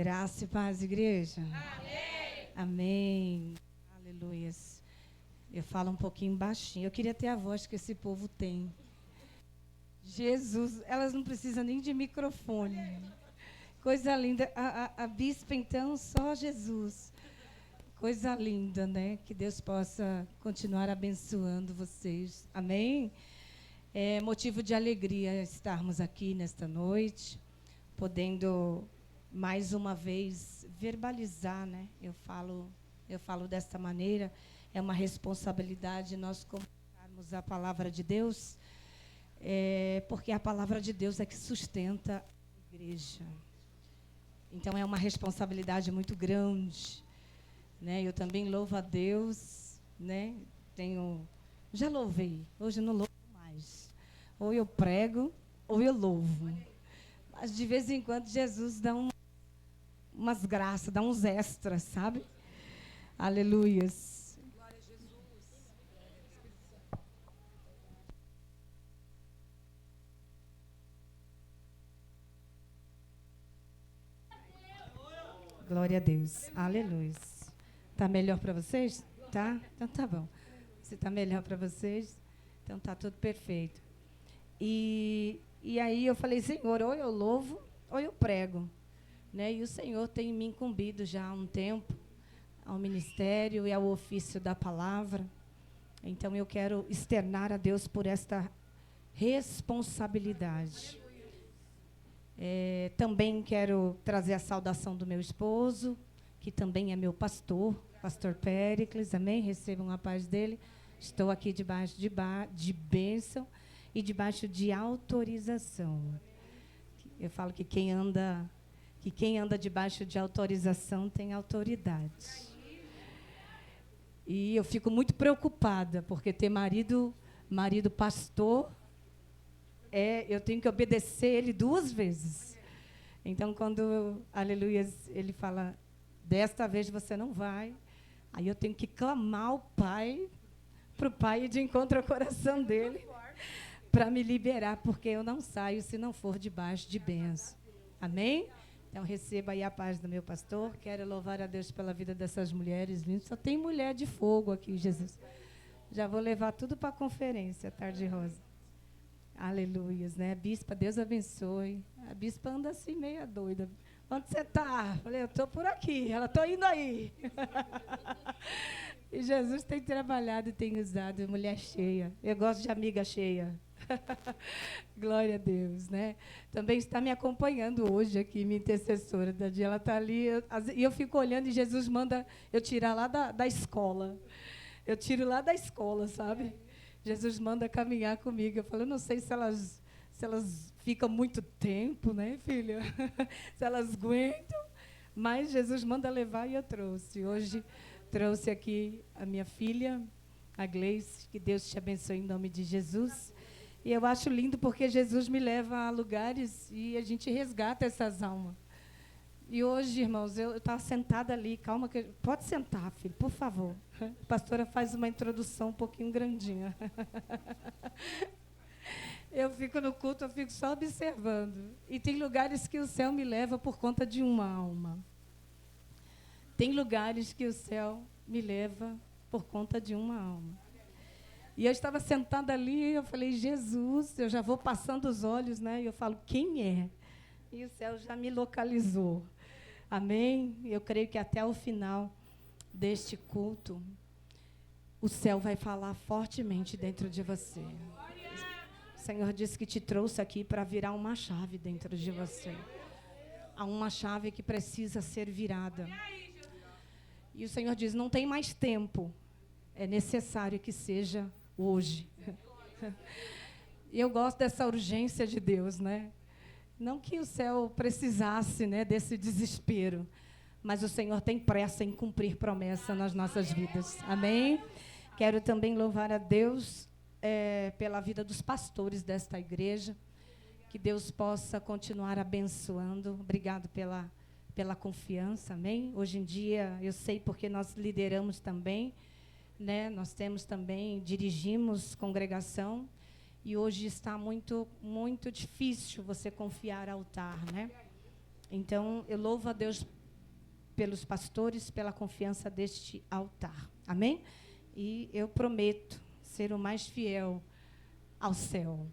Graça e paz, igreja. Amém. Aleluias. Eu falo um pouquinho baixinho. Eu queria ter a voz que esse povo tem. Jesus, elas não precisam nem de microfone. Coisa linda. A bispa, então, só Jesus. Coisa linda, né? Que Deus possa continuar abençoando vocês. Amém? É motivo de alegria estarmos aqui nesta noite, podendo mais uma vez verbalizar, né? Eu falo desta maneira. É uma responsabilidade nós comunicarmos a palavra de Deus, porque a palavra de Deus é que sustenta a igreja. Então é uma responsabilidade muito grande, né? Eu também louvo a Deus, né? Já louvei, hoje não louvo mais. Ou eu prego, ou eu louvo. Mas de vez em quando Jesus dá umas graças, dá uns extras, sabe? Aleluias. Glória a Jesus. Glória a Deus. Aleluia. Tá melhor para vocês? Tá? Então tá bom. Se tá melhor para vocês, então tá tudo perfeito. E aí eu falei, Senhor, ou eu louvo, ou eu prego. Né? E o Senhor tem me incumbido já há um tempo ao ministério e ao ofício da palavra. Então eu quero externar a Deus por esta responsabilidade. Também quero trazer a saudação do meu esposo, que também é meu pastor, pastor Péricles, amém? Recebam a paz dele. Estou aqui debaixo de bênção e debaixo de autorização. Eu falo que quem anda debaixo de autorização tem autoridade. E eu fico muito preocupada, porque ter marido pastor, eu tenho que obedecer ele 2 vezes. Então, quando, aleluia, ele fala, desta vez você não vai, aí eu tenho que clamar ao Pai, para o Pai ir de encontro ao coração dele, para me liberar, porque eu não saio se não for debaixo de bênção. Amém? Então, receba aí a paz do meu pastor. Quero louvar a Deus pela vida dessas mulheres lindas. Só tem mulher de fogo aqui, Jesus. Já vou levar tudo para a conferência, Tarde Rosa. Aleluias, né? Bispa, Deus abençoe. A bispa anda assim, meia doida. Onde você está? Falei, eu estou por aqui. Ela, estou indo aí. E Jesus tem trabalhado e tem usado mulher cheia. Eu gosto de amiga cheia. Glória a Deus, né? Também está me acompanhando hoje aqui, minha intercessora. Ela está ali, e eu fico olhando e Jesus manda eu tirar lá da escola. Eu tiro lá da escola, sabe? Jesus manda caminhar comigo. Eu falo, eu não sei se elas ficam muito tempo, né, filha? Se elas aguentam. Mas Jesus manda levar e eu trouxe. Hoje trouxe aqui a minha filha, a Gleice. Que Deus te abençoe em nome de Jesus. E eu acho lindo porque Jesus me leva a lugares e a gente resgata essas almas. E hoje, irmãos, eu estava sentada ali, calma, pode sentar, filho, por favor. A pastora faz uma introdução um pouquinho grandinha. Eu fico no culto, eu fico só observando. E tem lugares que o céu me leva por conta de uma alma. Tem lugares que o céu me leva por conta de uma alma. E eu estava sentada ali e eu falei, Jesus, eu já vou passando os olhos, né? E eu falo, quem é? E o céu já me localizou. Amém? Eu creio que até o final deste culto, o céu vai falar fortemente dentro de você. O Senhor disse que te trouxe aqui para virar uma chave dentro de você. Há uma chave que precisa ser virada. E o Senhor diz, não tem mais tempo. É necessário que seja hoje. E eu gosto dessa urgência de Deus, né? Não que o céu precisasse, né, desse desespero, mas o Senhor tem pressa em cumprir promessa nas nossas vidas. Amém? Quero também louvar a Deus pela vida dos pastores desta igreja. Que Deus possa continuar abençoando. Obrigado pela confiança. Amém? Hoje em dia, eu sei porque nós lideramos também, né? Nós temos também, dirigimos congregação. E hoje está muito, muito difícil você confiar altar, né? Então, eu louvo a Deus pelos pastores, pela confiança deste altar. Amém? E eu prometo ser o mais fiel ao céu.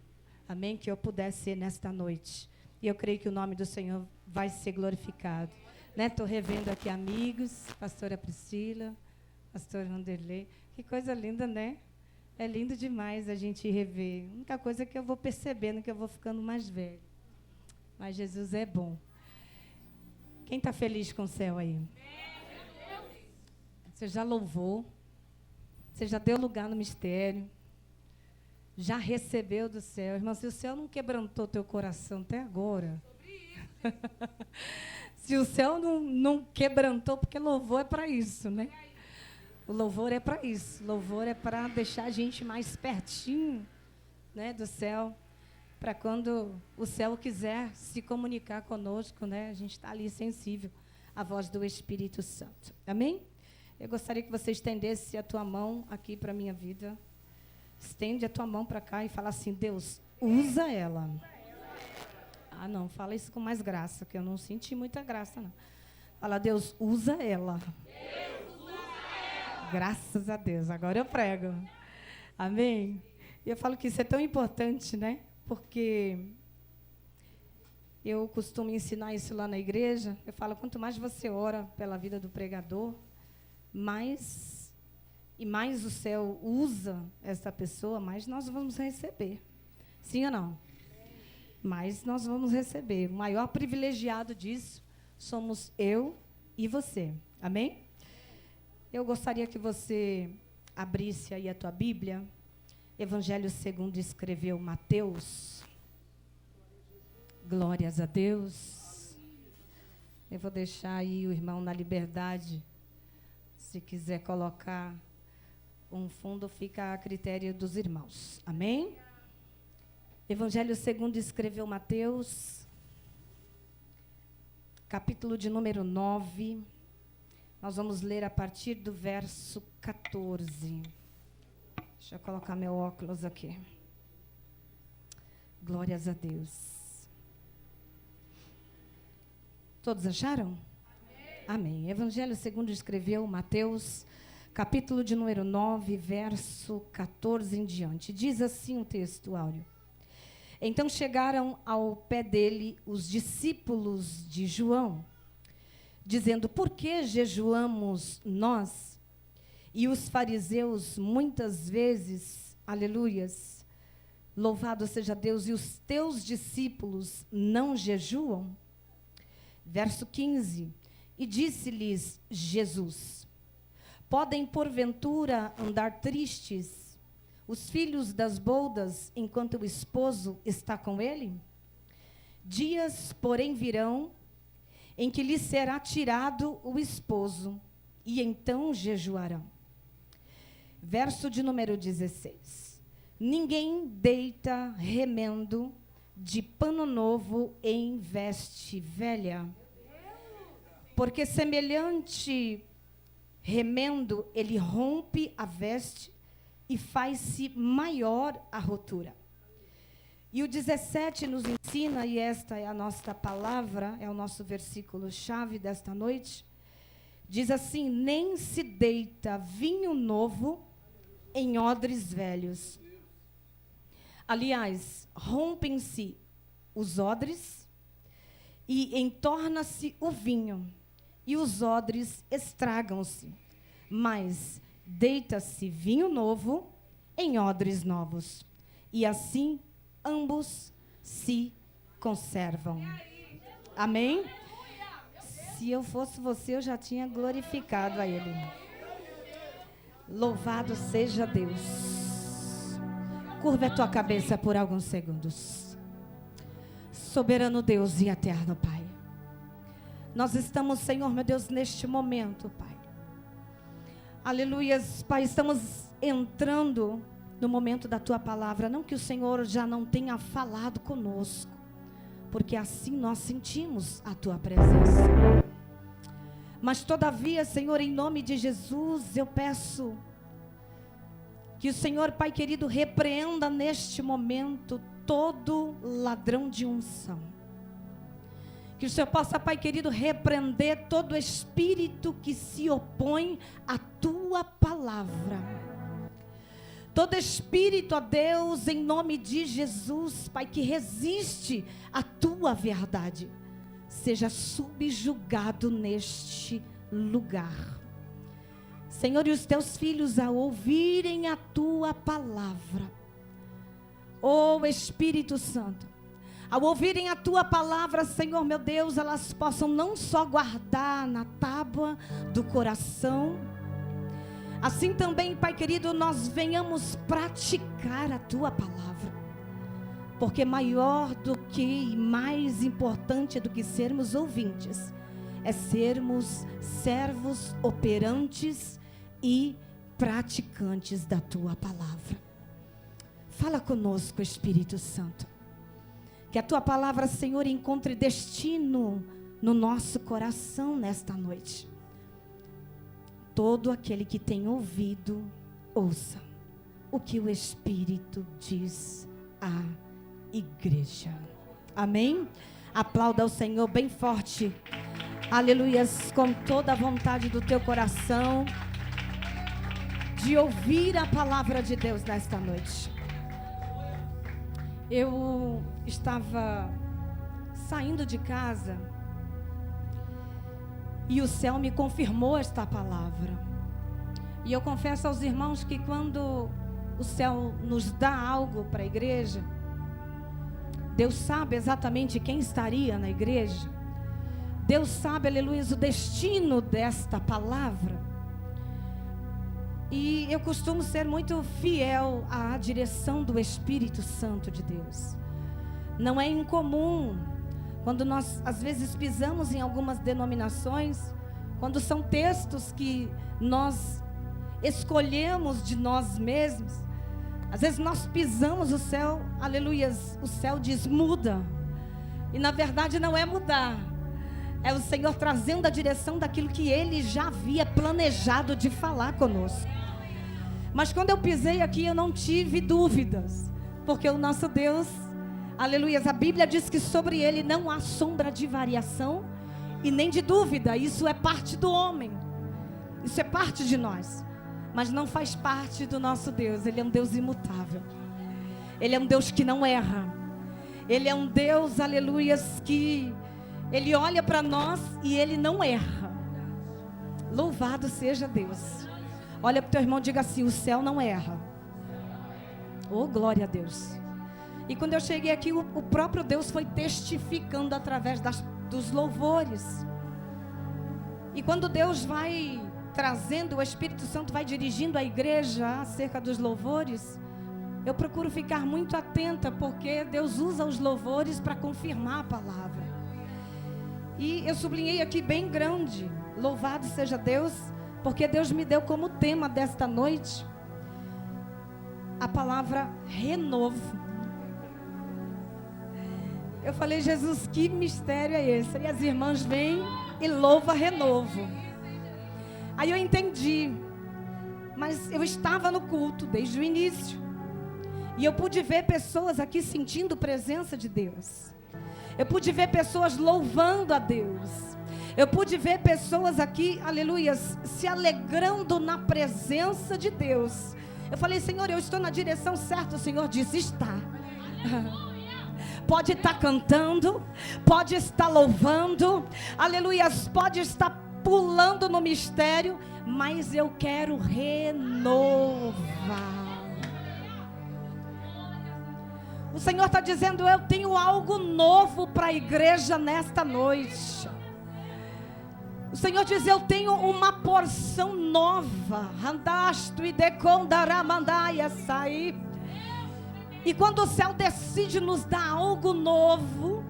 Amém? Que eu puder ser nesta noite. E eu creio que o nome do Senhor vai ser glorificado. Estou revendo aqui amigos, pastora Priscila, pastor Vanderlei. Que coisa linda, né? É lindo demais a gente rever. A única coisa é que eu vou percebendo que eu vou ficando mais velho. Mas Jesus é bom. Quem está feliz com o céu aí? Você já louvou? Você já deu lugar no mistério? Já recebeu do céu? Irmão, se o céu não quebrantou teu coração até agora... Se o céu não quebrantou, porque louvor é para isso, né? O louvor é para isso. Louvor é para deixar a gente mais pertinho, né, do céu. Para quando o céu quiser se comunicar conosco, né, a gente está ali sensível à voz do Espírito Santo. Amém? Eu gostaria que você estendesse a tua mão aqui para a minha vida. Estende a tua mão para cá e fala assim: Deus, usa ela. Ah, não, fala isso com mais graça, que eu não senti muita graça, não. Fala: Deus, usa ela. Deus, usa ela. Graças a Deus, agora eu prego. Amém? E eu falo que isso é tão importante, né? Porque eu costumo ensinar isso lá na igreja. Eu falo, quanto mais você ora pela vida do pregador, mais o céu usa essa pessoa, mais nós vamos receber. Sim ou não? Mas nós vamos receber. O maior privilegiado disso somos eu e você. Amém? Eu gostaria que você abrisse aí a tua Bíblia. Evangelho segundo escreveu Mateus. Glórias a Deus. Eu vou deixar aí o irmão na liberdade. Se quiser colocar um fundo, fica a critério dos irmãos. Amém? Evangelho segundo escreveu Mateus, capítulo de número 9. Nós vamos ler a partir do verso 14. Deixa eu colocar meu óculos aqui. Glórias a Deus. Todos acharam? Amém. Amém. Evangelho segundo escreveu Mateus, capítulo de número 9, verso 14 em diante. Diz assim o texto áureo. Então chegaram ao pé dele os discípulos de João, dizendo: por que jejuamos nós? E os fariseus muitas vezes, aleluias, louvado seja Deus, e os teus discípulos não jejuam? Verso 15, e disse-lhes Jesus: podem porventura andar tristes os filhos das boldas, enquanto o esposo está com ele? Dias, porém, virão, em que lhes será tirado o esposo, e então jejuarão. Verso de número 16. Ninguém deita remendo de pano novo em veste velha, porque semelhante remendo, ele rompe a veste, e faz-se maior a rotura. E o 17 nos ensina, e esta é a nossa palavra, é o nosso versículo-chave desta noite, diz assim: nem se deita vinho novo em odres velhos. Aliás, rompem-se os odres, e entorna-se o vinho, e os odres estragam-se, mas deita-se vinho novo em odres novos, e assim ambos se conservam. Amém? Se eu fosse você, eu já tinha glorificado a Ele. Louvado seja Deus. Curva a tua cabeça por alguns segundos. Soberano Deus e eterno Pai, nós estamos, Senhor, meu Deus, neste momento, Pai. Aleluias, Pai, estamos entrando no momento da Tua palavra. Não que o Senhor já não tenha falado conosco, porque assim nós sentimos a Tua presença. Mas todavia, Senhor, em nome de Jesus, eu peço que o Senhor, Pai querido, repreenda neste momento todo ladrão de unção, Que o Senhor possa, Pai querido, repreender todo espírito que se opõe à tua palavra. Todo espírito, ó Deus, em nome de Jesus, Pai, que resiste à tua verdade, seja subjugado neste lugar. Senhor, e os teus filhos, ao ouvirem a tua palavra, ó Espírito Santo, ao ouvirem a tua palavra, Senhor meu Deus, elas possam não só guardar na tábua do coração, assim também, Pai querido, nós venhamos praticar a tua palavra. Porque maior do que e mais importante do que sermos ouvintes, é sermos servos operantes e praticantes da tua palavra. Fala conosco, Espírito Santo. Que a tua palavra, Senhor, encontre destino no nosso coração nesta noite. Todo aquele que tem ouvido, ouça o que o Espírito diz à igreja. Amém? Aplauda o Senhor bem forte. Aleluias, com toda a vontade do teu coração, de ouvir a palavra de Deus nesta noite. Eu estava saindo de casa e o céu me confirmou esta palavra. E eu confesso aos irmãos que quando o céu nos dá algo para a igreja, Deus sabe exatamente quem estaria na igreja. Deus sabe, aleluia, o destino desta palavra. E eu costumo ser muito fiel à direção do Espírito Santo de Deus. Não é incomum, quando nós às vezes pisamos em algumas denominações, quando são textos que nós escolhemos de nós mesmos, às vezes nós pisamos o céu, aleluias, o céu diz muda. E na verdade não é mudar, é o Senhor trazendo a direção daquilo que Ele já havia planejado de falar conosco. Mas quando eu pisei aqui, eu não tive dúvidas, porque o nosso Deus, aleluia, a Bíblia diz que sobre Ele não há sombra de variação e nem de dúvida. Isso é parte do homem, isso é parte de nós, mas não faz parte do nosso Deus. Ele é um Deus imutável, Ele é um Deus que não erra, Ele é um Deus, aleluia, que Ele olha para nós e Ele não erra. Louvado seja Deus. Olha para o teu irmão e diga assim: o céu não erra. Oh, glória a Deus. E quando eu cheguei aqui, o próprio Deus foi testificando através dos louvores. E quando Deus vai trazendo, o Espírito Santo vai dirigindo a igreja acerca dos louvores, eu procuro ficar muito atenta, porque Deus usa os louvores para confirmar a palavra. E eu sublinhei aqui bem grande: louvado seja Deus, porque Deus me deu como tema desta noite a palavra renovo. Eu falei: Jesus, que mistério é esse? E as irmãs vêm e louvam renovo. Aí eu entendi, mas eu estava no culto desde o início, e eu pude ver pessoas aqui sentindo presença de Deus. Eu pude ver pessoas louvando a Deus. Eu pude ver pessoas aqui, aleluias, se alegrando na presença de Deus. Eu falei: Senhor, eu estou na direção certa. O Senhor disse: está. Pode estar cantando, pode estar louvando, aleluias, pode estar pulando no mistério, mas eu quero renovar. O Senhor está dizendo: eu tenho algo novo para a igreja nesta noite. O Senhor diz: eu tenho uma porção nova. Randasto e decondaramandai sair. E quando o céu decide nos dar algo novo,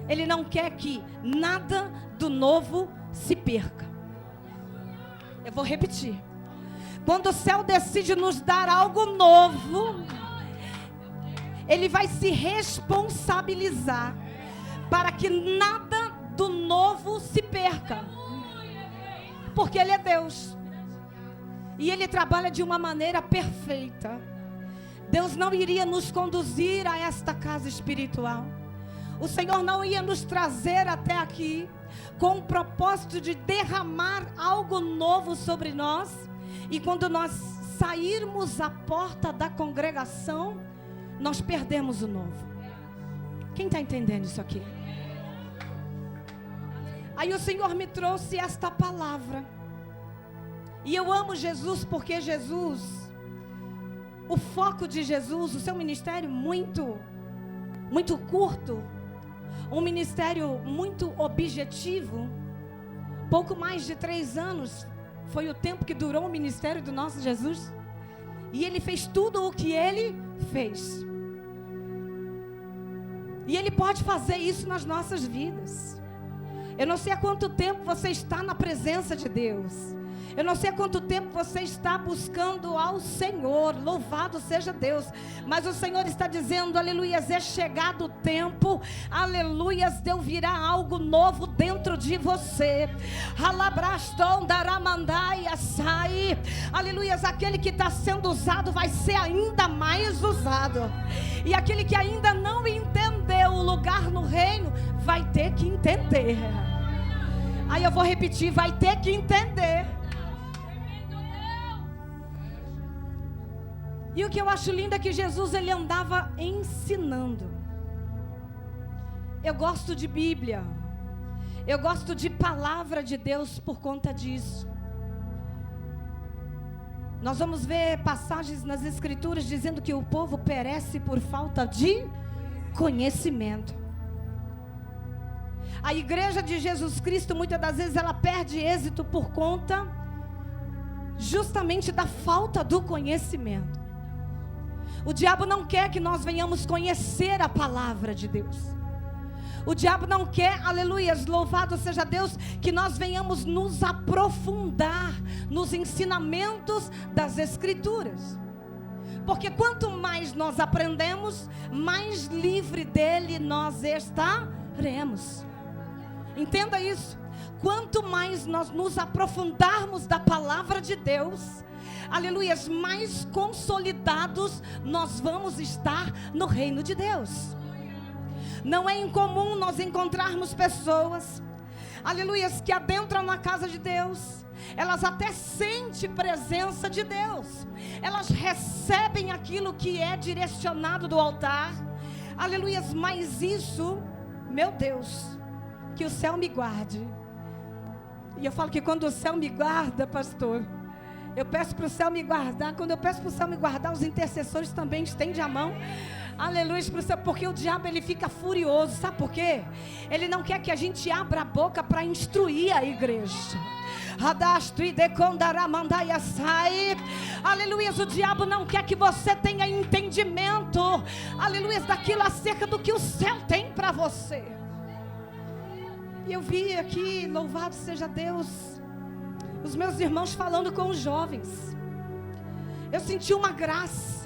Ele não quer que nada do novo se perca. Eu vou repetir: quando o céu decide nos dar algo novo, Ele vai se responsabilizar para que nada do novo se perca. Porque Ele é Deus, e Ele trabalha de uma maneira perfeita. Deus não iria nos conduzir a esta casa espiritual, O Senhor não ia nos trazer até aqui com o propósito de derramar algo novo sobre nós. E quando nós sairmos à porta da congregação, nós perdemos o novo. Quem está entendendo isso aqui? Aí o Senhor me trouxe esta palavra. E eu amo Jesus porque Jesus, o foco de Jesus, o seu ministério muito curto, um ministério muito objetivo. Pouco mais de 3 anos foi o tempo que durou o ministério do nosso Jesus. E Ele fez tudo o que Ele fez. E Ele pode fazer isso nas nossas vidas. Eu não sei há quanto tempo você está na presença de Deus. Eu não sei há quanto tempo você está buscando ao Senhor. Louvado seja Deus. Mas o Senhor está dizendo, aleluias, é chegado o tempo, aleluias, de eu virar algo novo dentro de você. Alabraston daramandai açai. Aleluias, aquele que está sendo usado vai ser ainda mais usado. E aquele que ainda não entendeu o lugar no reino, vai ter que entender. Aí eu vou repetir, vai ter que entender. E o que eu acho lindo é que Jesus, ele andava ensinando. Eu gosto de Bíblia. Eu gosto de palavra de Deus por conta disso. Nós vamos ver passagens nas Escrituras dizendo que o povo perece por falta de conhecimento. A igreja de Jesus Cristo, muitas das vezes, ela perde êxito por conta justamente da falta do conhecimento. O diabo não quer que nós venhamos conhecer a palavra de Deus. O diabo não quer, aleluias, louvado seja Deus, que nós venhamos nos aprofundar nos ensinamentos das Escrituras. Porque quanto mais nós aprendemos, mais livre dele nós estaremos. Entenda isso. Quanto mais nós nos aprofundarmos da palavra de Deus, aleluias, mais consolidados nós vamos estar no reino de Deus. Não é incomum nós encontrarmos pessoas, aleluias, que adentram na casa de Deus. Elas até sentem presença de Deus. Elas recebem aquilo que é direcionado do altar. Aleluias, mas isso, meu Deus, que o céu me guarde. E eu falo que quando o céu me guarda, pastor, eu peço para o céu me guardar. Quando eu peço para o céu me guardar, os intercessores também estendem a mão. Aleluia, porque o diabo, ele fica furioso. Sabe por quê? Ele não quer que a gente abra a boca para instruir a igreja. Aleluia, o diabo não quer que você tenha entendimento, aleluia, daquilo acerca do que o céu tem para você. E eu vi aqui, louvado seja Deus, os meus irmãos falando com os jovens. Eu senti uma graça.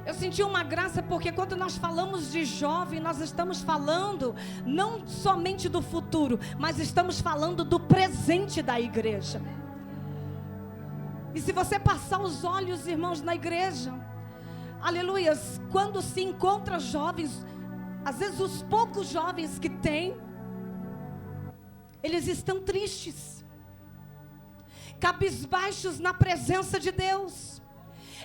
Eu senti uma graça porque quando nós falamos de jovem, nós estamos falando não somente do futuro, mas estamos falando do presente da igreja. E se você passar os olhos, irmãos, na igreja, aleluias, quando se encontra jovens, às vezes os poucos jovens que tem, eles estão tristes, cabisbaixos na presença de Deus.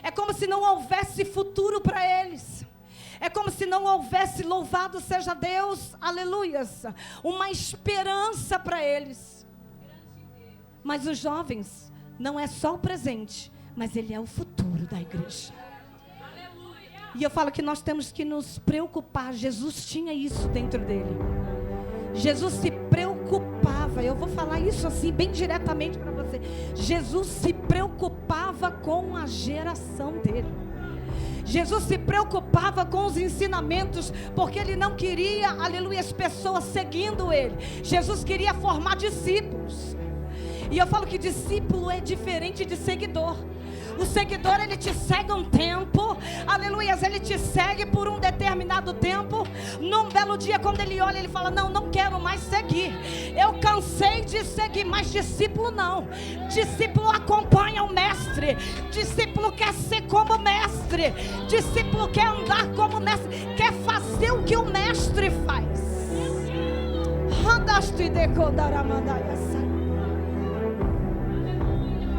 É como se não houvesse futuro para eles. É como se não houvesse, louvado seja Deus, aleluias, uma esperança para eles. Mas os jovens, não é só o presente, mas ele é o futuro da igreja. E eu falo que nós temos que nos preocupar. Jesus tinha isso dentro dele. Jesus se preocupava. Eu vou falar isso assim bem diretamente para você. Jesus se preocupava com a geração dele. Jesus se preocupava com os ensinamentos, porque ele não queria, aleluia, as pessoas seguindo ele. Jesus queria formar discípulos. E eu falo que discípulo é diferente de seguidor. O seguidor, ele te segue um tempo, aleluia, ele te segue por um determinado tempo. Num belo dia, quando ele olha, ele fala: não quero mais seguir, eu cansei de seguir. Mas discípulo não, discípulo acompanha o mestre, discípulo quer ser como o mestre, discípulo quer andar como o mestre, quer fazer o que o mestre faz.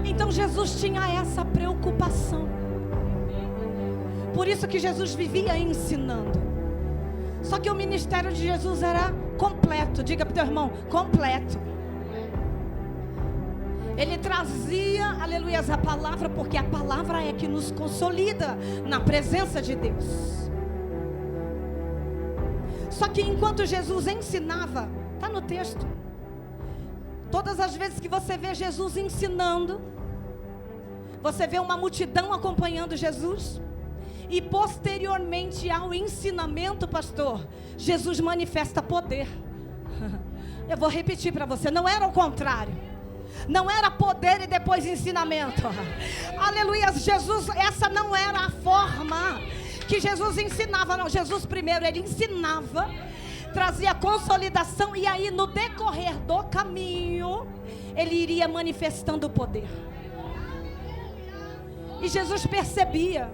Então Jesus tinha essa preocupação. Por isso que Jesus vivia ensinando. Só que o ministério de Jesus era completo. Diga para o teu irmão: completo. Ele trazia, aleluia, a palavra, porque a palavra é que nos consolida na presença de Deus. Só que enquanto Jesus ensinava, está no texto, todas as vezes que você vê Jesus ensinando, você vê uma multidão acompanhando Jesus. E posteriormente ao ensinamento, pastor, Jesus manifesta poder. Eu vou repetir para você, não era o contrário. Não era poder e depois ensinamento. Aleluia, Jesus, essa não era a forma que Jesus ensinava, não. Jesus primeiro, ele ensinava, trazia consolidação, e aí no decorrer do caminho, ele iria manifestando o poder. E Jesus percebia,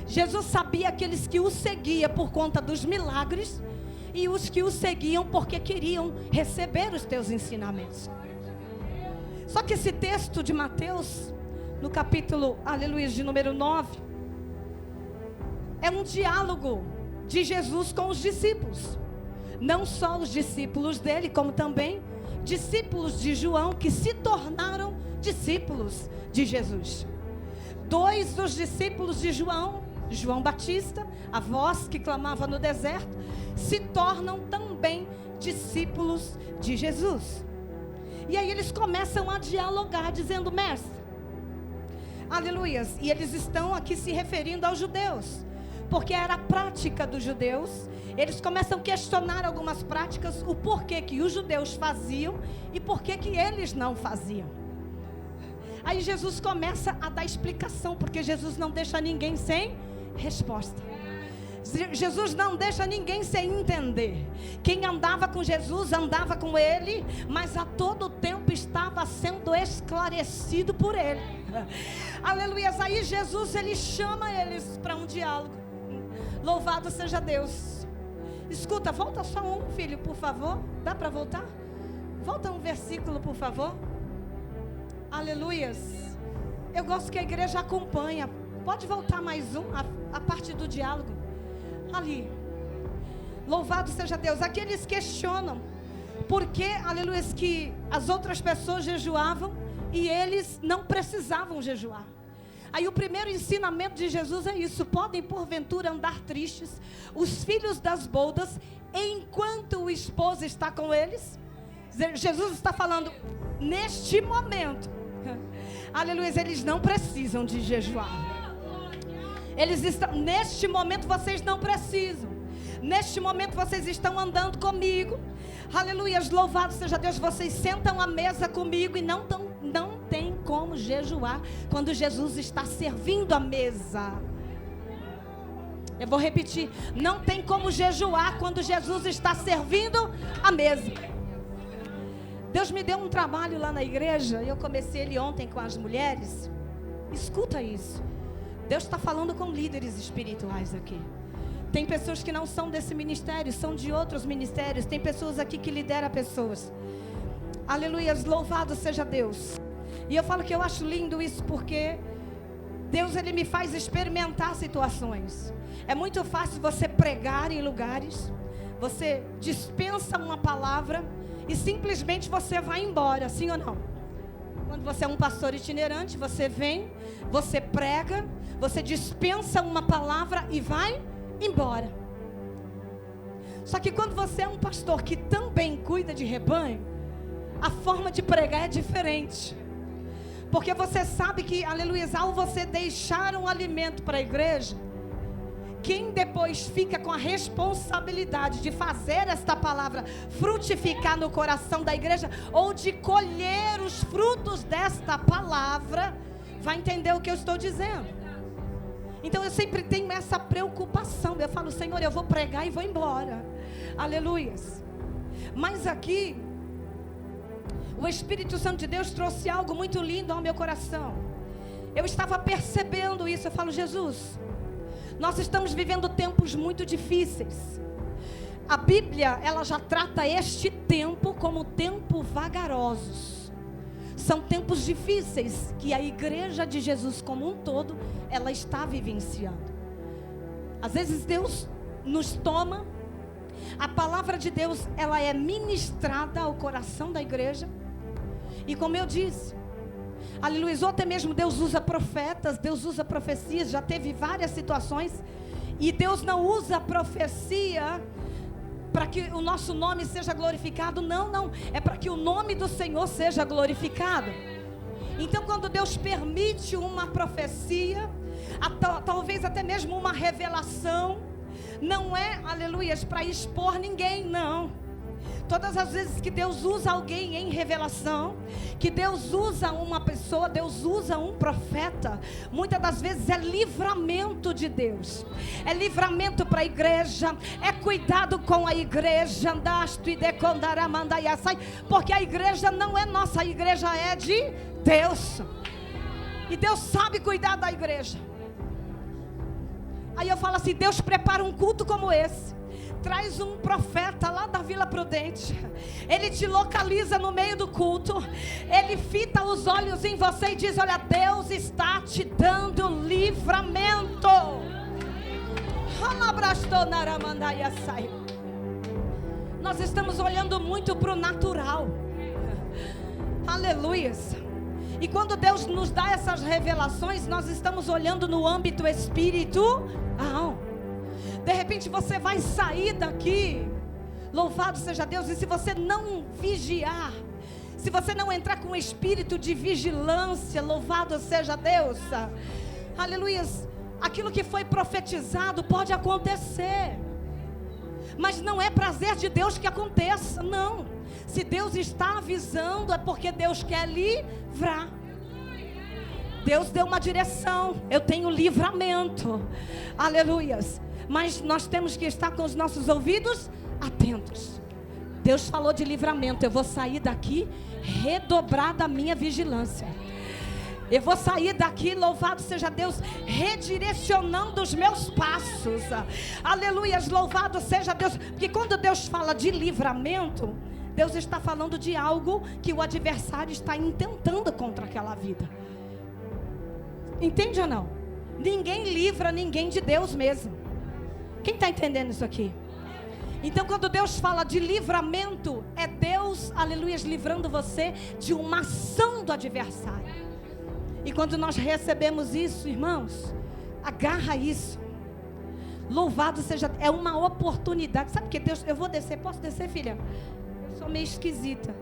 Jesus sabia aqueles que o seguiam por conta dos milagres, e os que o seguiam porque queriam receber os teus ensinamentos. Só que esse texto de Mateus, no capítulo, aleluia, de número 9, é um diálogo de Jesus com os discípulos. Não só os discípulos dele, como também discípulos de João, que se tornaram discípulos de Jesus. 2 dos discípulos de João, João Batista, a voz que clamava no deserto, se tornam também discípulos de Jesus. E aí eles começam a dialogar, dizendo: mestre, aleluias, e eles estão aqui se referindo aos judeus, porque era a prática dos judeus. Eles começam a questionar algumas práticas, o porquê que os judeus faziam e porquê que eles não faziam. Aí Jesus começa a dar explicação, porque Jesus não deixa ninguém sem resposta. Jesus não deixa ninguém sem entender. Quem andava com Jesus, andava com ele, mas a todo tempo estava sendo esclarecido por ele. Aleluia. Aí Jesus, ele chama eles para um diálogo. Louvado seja Deus. Escuta, volta só um, filho, por favor. Dá para voltar? Volta um versículo, por favor. Aleluias. Eu gosto que a igreja acompanha. Pode voltar mais um, a parte do diálogo. Ali, louvado seja Deus. Aqui eles questionam por que, aleluia, que as outras pessoas jejuavam e eles não precisavam jejuar. Aí o primeiro ensinamento de Jesus é isso: podem porventura andar tristes os filhos das boldas enquanto o esposo está com eles? Jesus está falando neste momento, aleluia, eles não precisam de jejuar. Eles estão, neste momento vocês não precisam. Neste momento vocês estão andando comigo. Aleluia, louvado seja Deus. Vocês sentam à mesa comigo e não tem como jejuar quando Jesus está servindo a mesa. Eu vou repetir: não tem como jejuar quando Jesus está servindo a mesa. Deus me deu um trabalho lá na igreja, eu comecei ele ontem com as mulheres. Escuta isso. Deus está falando com líderes espirituais aqui. Tem pessoas que não são desse ministério, são de outros ministérios. Tem pessoas aqui que lideram pessoas. Aleluia, louvado seja Deus. E eu falo que eu acho lindo isso, porque Deus, ele me faz experimentar situações. É muito fácil você pregar em lugares, você dispensa uma palavra e simplesmente você vai embora, sim ou não? Quando você é um pastor itinerante, você vem, você prega, você dispensa uma palavra e vai embora. Só que quando você é um pastor que também cuida de rebanho, a forma de pregar é diferente. Porque você sabe que, aleluia, ao você deixar um alimento para a igreja, quem depois fica com a responsabilidade de fazer esta palavra frutificar no coração da igreja, ou de colher os frutos desta palavra, vai entender o que eu estou dizendo. Então eu sempre tenho essa preocupação. Eu falo, Senhor, eu vou pregar e vou embora. Aleluias. Mas aqui, o Espírito Santo de Deus trouxe algo muito lindo ao meu coração. Eu estava percebendo isso. Eu falo, Jesus, nós estamos vivendo tempos muito difíceis. A Bíblia, ela já trata este tempo como tempo vagarosos. São tempos difíceis que a igreja de Jesus como um todo, ela está vivenciando. Às vezes Deus nos toma, a palavra de Deus, ela é ministrada ao coração da igreja. E como eu disse, aleluia, ou até mesmo Deus usa profetas, Deus usa profecias, já teve várias situações. E Deus não usa a profecia para que o nosso nome seja glorificado, não, é para que o nome do Senhor seja glorificado. Então quando Deus permite uma profecia, talvez até mesmo uma revelação, não é, aleluia, para expor ninguém, não. Todas as vezes que Deus usa alguém em revelação, que Deus usa uma pessoa, Deus usa um profeta, muitas das vezes é livramento de Deus, é livramento para a igreja, é cuidado com a igreja, porque a igreja não é nossa, a igreja é de Deus, e Deus sabe cuidar da igreja. Aí eu falo assim, Deus prepara um culto como esse, traz um profeta lá da Vila Prudente, ele te localiza no meio do culto, ele fita os olhos em você e diz, olha, Deus está te dando livramento. Nós estamos olhando muito para o natural, aleluias. E quando Deus nos dá essas revelações, nós estamos olhando no âmbito espiritual. De repente você vai sair daqui, louvado seja Deus, e se você não vigiar, se você não entrar com um espírito de vigilância, louvado seja Deus, aleluia, aquilo que foi profetizado pode acontecer, mas não é prazer de Deus que aconteça, não. Se Deus está avisando, é porque Deus quer livrar. Deus deu uma direção, eu tenho livramento, aleluias. Mas nós temos que estar com os nossos ouvidos atentos. Deus falou de livramento, eu vou sair daqui redobrada a minha vigilância. Eu vou sair daqui, louvado seja Deus, redirecionando os meus passos. Aleluias, louvado seja Deus. Porque quando Deus fala de livramento, Deus está falando de algo que o adversário está intentando contra aquela vida. Entende ou não? Ninguém livra ninguém de Deus mesmo. Quem está entendendo isso aqui? Então quando Deus fala de livramento, é Deus, aleluia, livrando você de uma ação do adversário. E quando nós recebemos isso, irmãos, agarra isso. Louvado seja, é uma oportunidade. Sabe que Deus, eu vou descer, posso descer, filha? Eu sou meio esquisita,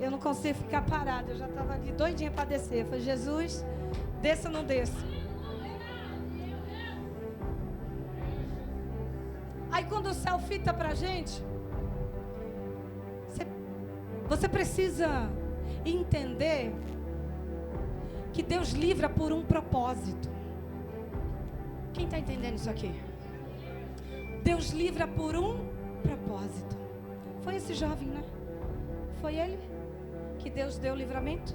eu não consigo ficar parada. Eu já estava ali doidinha para descer. Eu falei, Jesus, desça ou não desça? Aí quando o céu fita para a gente, você precisa entender que Deus livra por um propósito. Quem está entendendo isso aqui? Deus livra por um propósito. Foi esse jovem, né? Foi ele que Deus deu o livramento.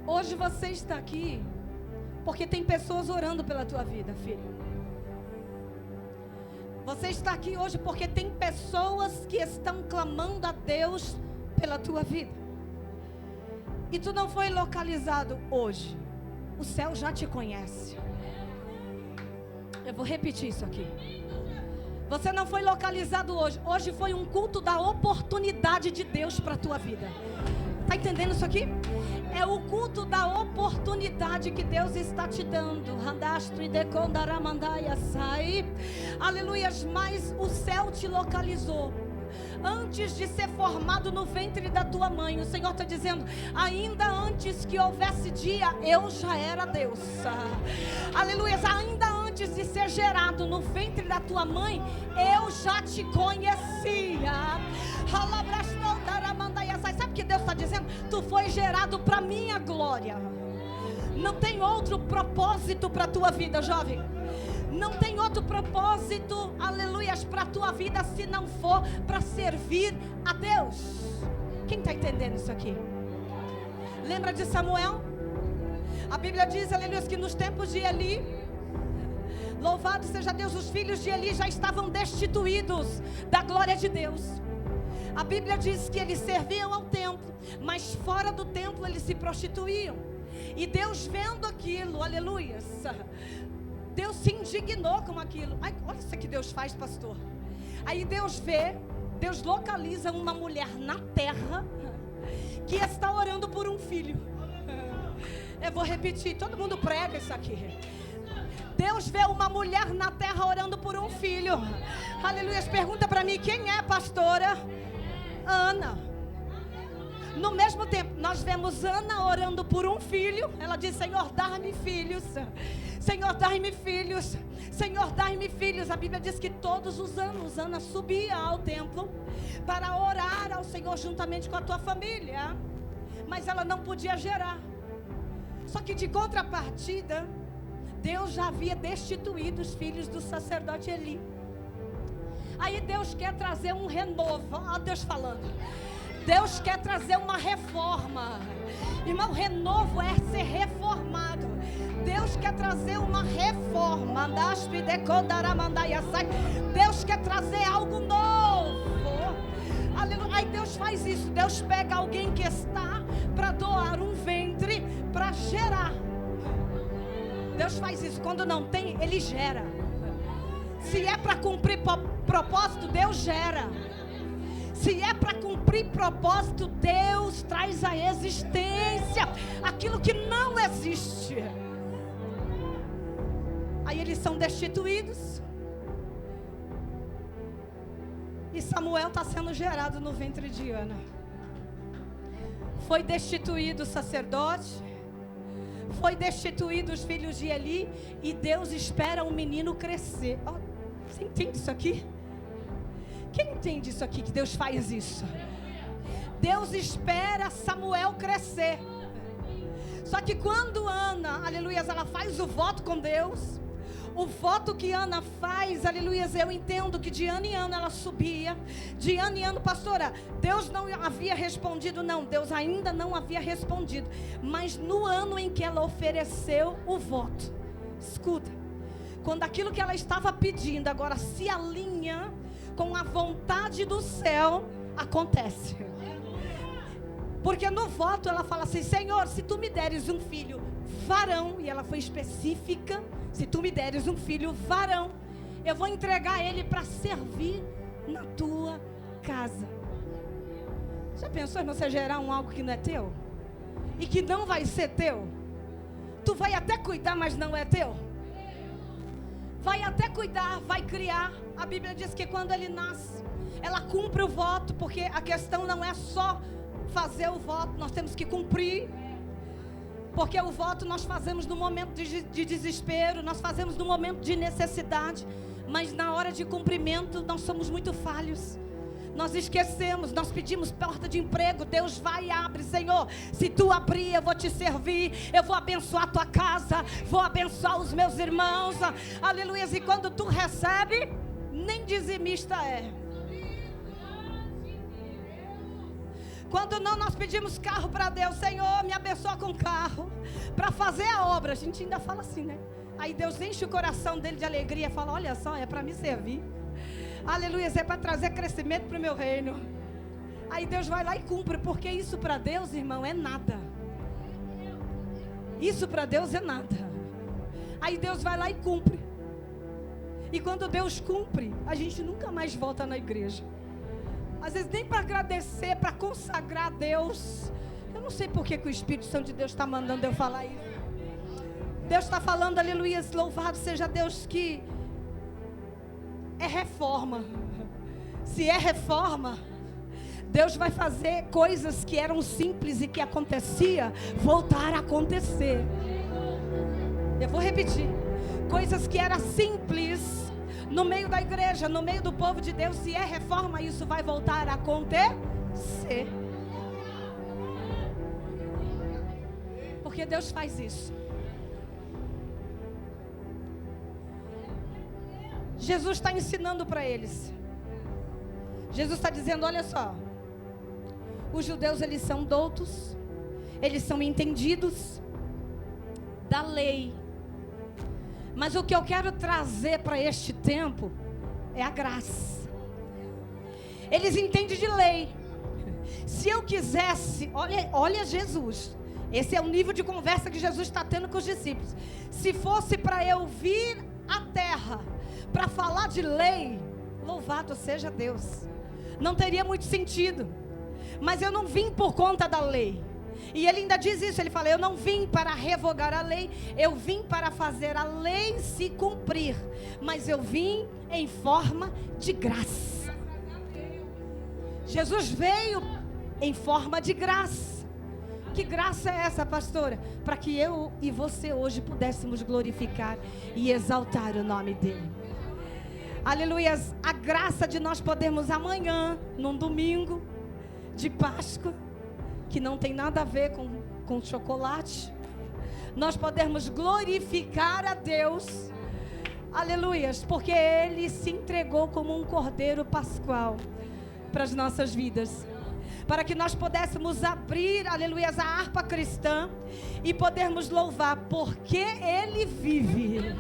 Hoje você está aqui porque tem pessoas orando pela tua vida, filho. Você está aqui hoje porque tem pessoas que estão clamando a Deus pela tua vida. E tu não foi localizado hoje. O céu já te conhece. Eu vou repetir isso aqui. Você não foi localizado hoje. Hoje foi um culto da oportunidade de Deus para a tua vida. Está entendendo isso aqui? É o culto da oportunidade que Deus está te dando. Aleluias, mas o céu te localizou. Antes de ser formado no ventre da tua mãe, o Senhor está dizendo, ainda antes que houvesse dia, eu já era Deus. Aleluia, ainda antes de ser gerado no ventre da tua mãe, eu já te conhecia. Sabe o que Deus está dizendo? Tu foi gerado para minha glória. Não tem outro propósito para a tua vida, jovem. Não tem outro propósito, aleluias, para a tua vida se não for para servir a Deus. Quem está entendendo isso aqui? Lembra de Samuel? A Bíblia diz, aleluias, que nos tempos de Eli, louvado seja Deus, os filhos de Eli já estavam destituídos da glória de Deus. A Bíblia diz que eles serviam ao templo, mas fora do templo eles se prostituíam. E Deus vendo aquilo, aleluias, Deus se indignou com aquilo. Ai, olha isso que Deus faz, pastor. Aí Deus vê, Deus localiza uma mulher na terra que está orando por um filho. Eu vou repetir, todo mundo prega isso aqui. Deus vê uma mulher na terra orando por um filho. Aleluia. Pergunta para mim, quem é, pastora? Ana. No mesmo tempo, nós vemos Ana orando por um filho. Ela diz, Senhor, dá-me filhos. Senhor, dai-me filhos. Senhor, dai-me filhos. A Bíblia diz que todos os anos Ana subia ao templo para orar ao Senhor juntamente com a tua família. Mas ela não podia gerar. Só que de contrapartida, Deus já havia destituído os filhos do sacerdote Eli. Aí Deus quer trazer um renovo. Olha Deus falando. Deus quer trazer uma reforma. Irmão, renovo é ser reformado. Deus quer trazer uma reforma. Deus quer trazer algo novo. Aleluia. Aí Deus faz isso. Deus pega alguém que está para doar um ventre para gerar. Deus faz isso. Quando não tem, Ele gera. Se é para cumprir propósito, Deus gera. Se é para cumprir propósito, Deus traz à existência aquilo que não existe. Aí eles são destituídos. E Samuel está sendo gerado no ventre de Ana. Foi destituído o sacerdote. Foi destituído os filhos de Eli. E Deus espera o menino crescer. Oh, você entende isso aqui? Quem entende isso aqui, que Deus faz isso? Deus espera Samuel crescer. Só que quando Ana, aleluia, ela faz o voto com Deus, o voto que Ana faz, aleluia, eu entendo que de ano em ano ela subia, de ano em ano, pastora, Deus não havia respondido, não, Deus ainda não havia respondido, mas no ano em que ela ofereceu o voto, escuta, quando aquilo que ela estava pedindo agora se alinha com a vontade do céu, acontece. Porque no voto ela fala assim, Senhor, se tu me deres um filho varão, e ela foi específica, se tu me deres um filho varão, eu vou entregar ele para servir na tua casa. Já pensou em você gerar algo que não é teu? E que não vai ser teu? Tu vai até cuidar, mas não é teu? Vai até cuidar, vai criar. A Bíblia diz que quando ele nasce, ela cumpre o voto, porque a questão não é só fazer o voto, nós temos que cumprir. Porque o voto nós fazemos no momento de desespero, nós fazemos no momento de necessidade, mas na hora de cumprimento nós somos muito falhos. Nós esquecemos, nós pedimos porta de emprego, Deus vai e abre, Senhor, se tu abrir eu vou te servir, eu vou abençoar a tua casa, vou abençoar os meus irmãos, aleluia, e quando tu recebe, nem dizimista é. Quando não, nós pedimos carro para Deus, Senhor, me abençoa com carro, para fazer a obra, a gente ainda fala assim, né? Aí Deus enche o coração dele de alegria, fala, olha só, é para me servir. Aleluia, é para trazer crescimento para o meu reino. Aí Deus vai lá e cumpre, porque isso para Deus, irmão, é nada. Isso para Deus é nada. Aí Deus vai lá e cumpre. E quando Deus cumpre, a gente nunca mais volta na igreja. Às vezes nem para agradecer, para consagrar a Deus. Eu não sei por que o Espírito Santo de Deus está mandando eu falar isso. Deus está falando, aleluia, louvado seja Deus, que é reforma. Se é reforma, Deus vai fazer coisas que eram simples e que acontecia, voltar a acontecer. Eu vou repetir. Coisas que eram simples no meio da igreja, no meio do povo de Deus, se é reforma, isso vai voltar a acontecer. porque Deus faz isso. Jesus está ensinando para eles. Jesus está dizendo, olha só, os judeus, eles são doutos, eles são entendidos da lei. Mas o que eu quero trazer para este tempo é a graça. Eles entendem de lei. Se eu quisesse, olha Jesus, esse é o nível de conversa que Jesus está tendo com os discípulos. Se fosse para eu vir à terra para falar de lei, louvado seja Deus, não teria muito sentido. Mas eu não vim por conta da lei. E ele ainda diz isso, ele fala, eu não vim para revogar a lei, eu vim para fazer a lei se cumprir, mas eu vim em forma de graça. Jesus veio em forma de graça. Que graça é essa, pastora? Para que eu e você hoje pudéssemos glorificar e exaltar o nome dele. Aleluias, a graça de nós podermos amanhã, num domingo de Páscoa, que não tem nada a ver com chocolate, nós podermos glorificar a Deus, aleluias, porque Ele se entregou como um cordeiro pascual para as nossas vidas, para que nós pudéssemos abrir, aleluias, a harpa cristã e podermos louvar, porque Ele vive.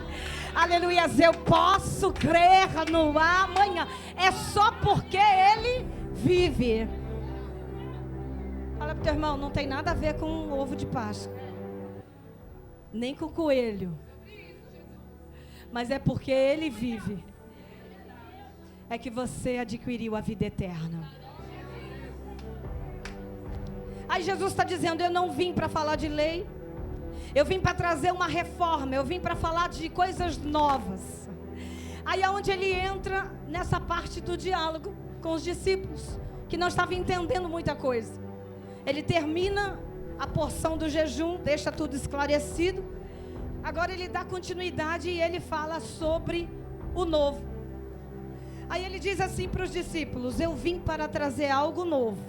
Aleluias, eu posso crer no amanhã, é só porque Ele vive. Fala pro teu irmão, não tem nada a ver com o ovo de Páscoa, nem com o coelho, mas é porque Ele vive, é que você adquiriu a vida eterna. Aí Jesus está dizendo, eu não vim para falar de lei, eu vim para trazer uma reforma, eu vim para falar de coisas novas. Aí é onde ele entra nessa parte do diálogo com os discípulos, que não estavam entendendo muita coisa. Ele termina a porção do jejum, deixa tudo esclarecido. Agora ele dá continuidade e ele fala sobre o novo. Aí ele diz assim para os discípulos, eu vim para trazer algo novo,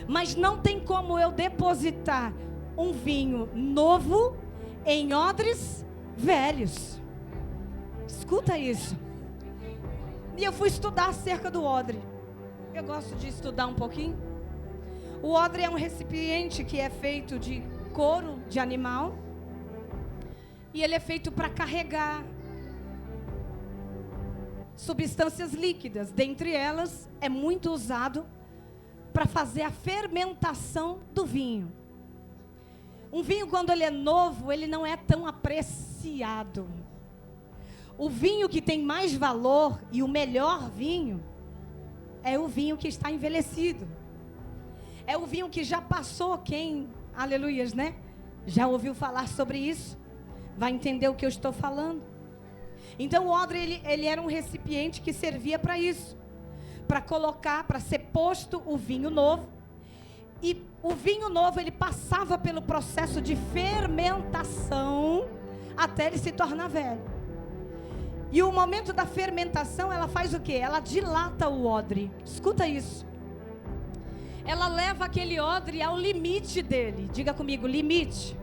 mas não tem como eu depositar um vinho novo em odres velhos. Escuta isso. E eu fui estudar acerca do odre. Eu gosto de estudar um pouquinho. O odre é um recipiente que é feito de couro de animal. E ele é feito para carregar substâncias líquidas. Dentre elas, é muito usado para fazer a fermentação do vinho. Um vinho, quando ele é novo, ele não é tão apreciado. O vinho que tem mais valor e o melhor vinho é o vinho que está envelhecido. É o vinho que já passou, quem, aleluias, né? Já ouviu falar sobre isso? Vai entender o que eu estou falando. Então o odre, ele era um recipiente que servia para isso. Para colocar, para ser posto o vinho novo. E o vinho novo, ele passava pelo processo de fermentação até ele se tornar velho. E o momento da fermentação, ela faz o quê? Ela dilata o odre. Escuta isso. Ela leva aquele odre ao limite dele. Diga comigo, limite.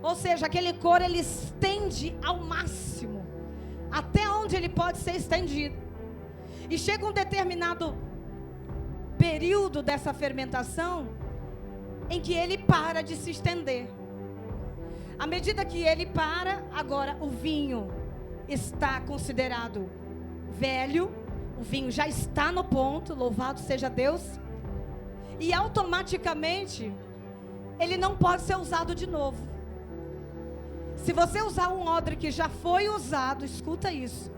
Ou seja, aquele couro, ele estende ao máximo, até onde ele pode ser estendido. E chega um determinado período dessa fermentação em que ele para de se estender. À medida que ele para, agora o vinho está considerado velho, o vinho já está no ponto, louvado seja Deus, e automaticamente ele não pode ser usado de novo. Se você usar um odre que já foi usado, escuta isso,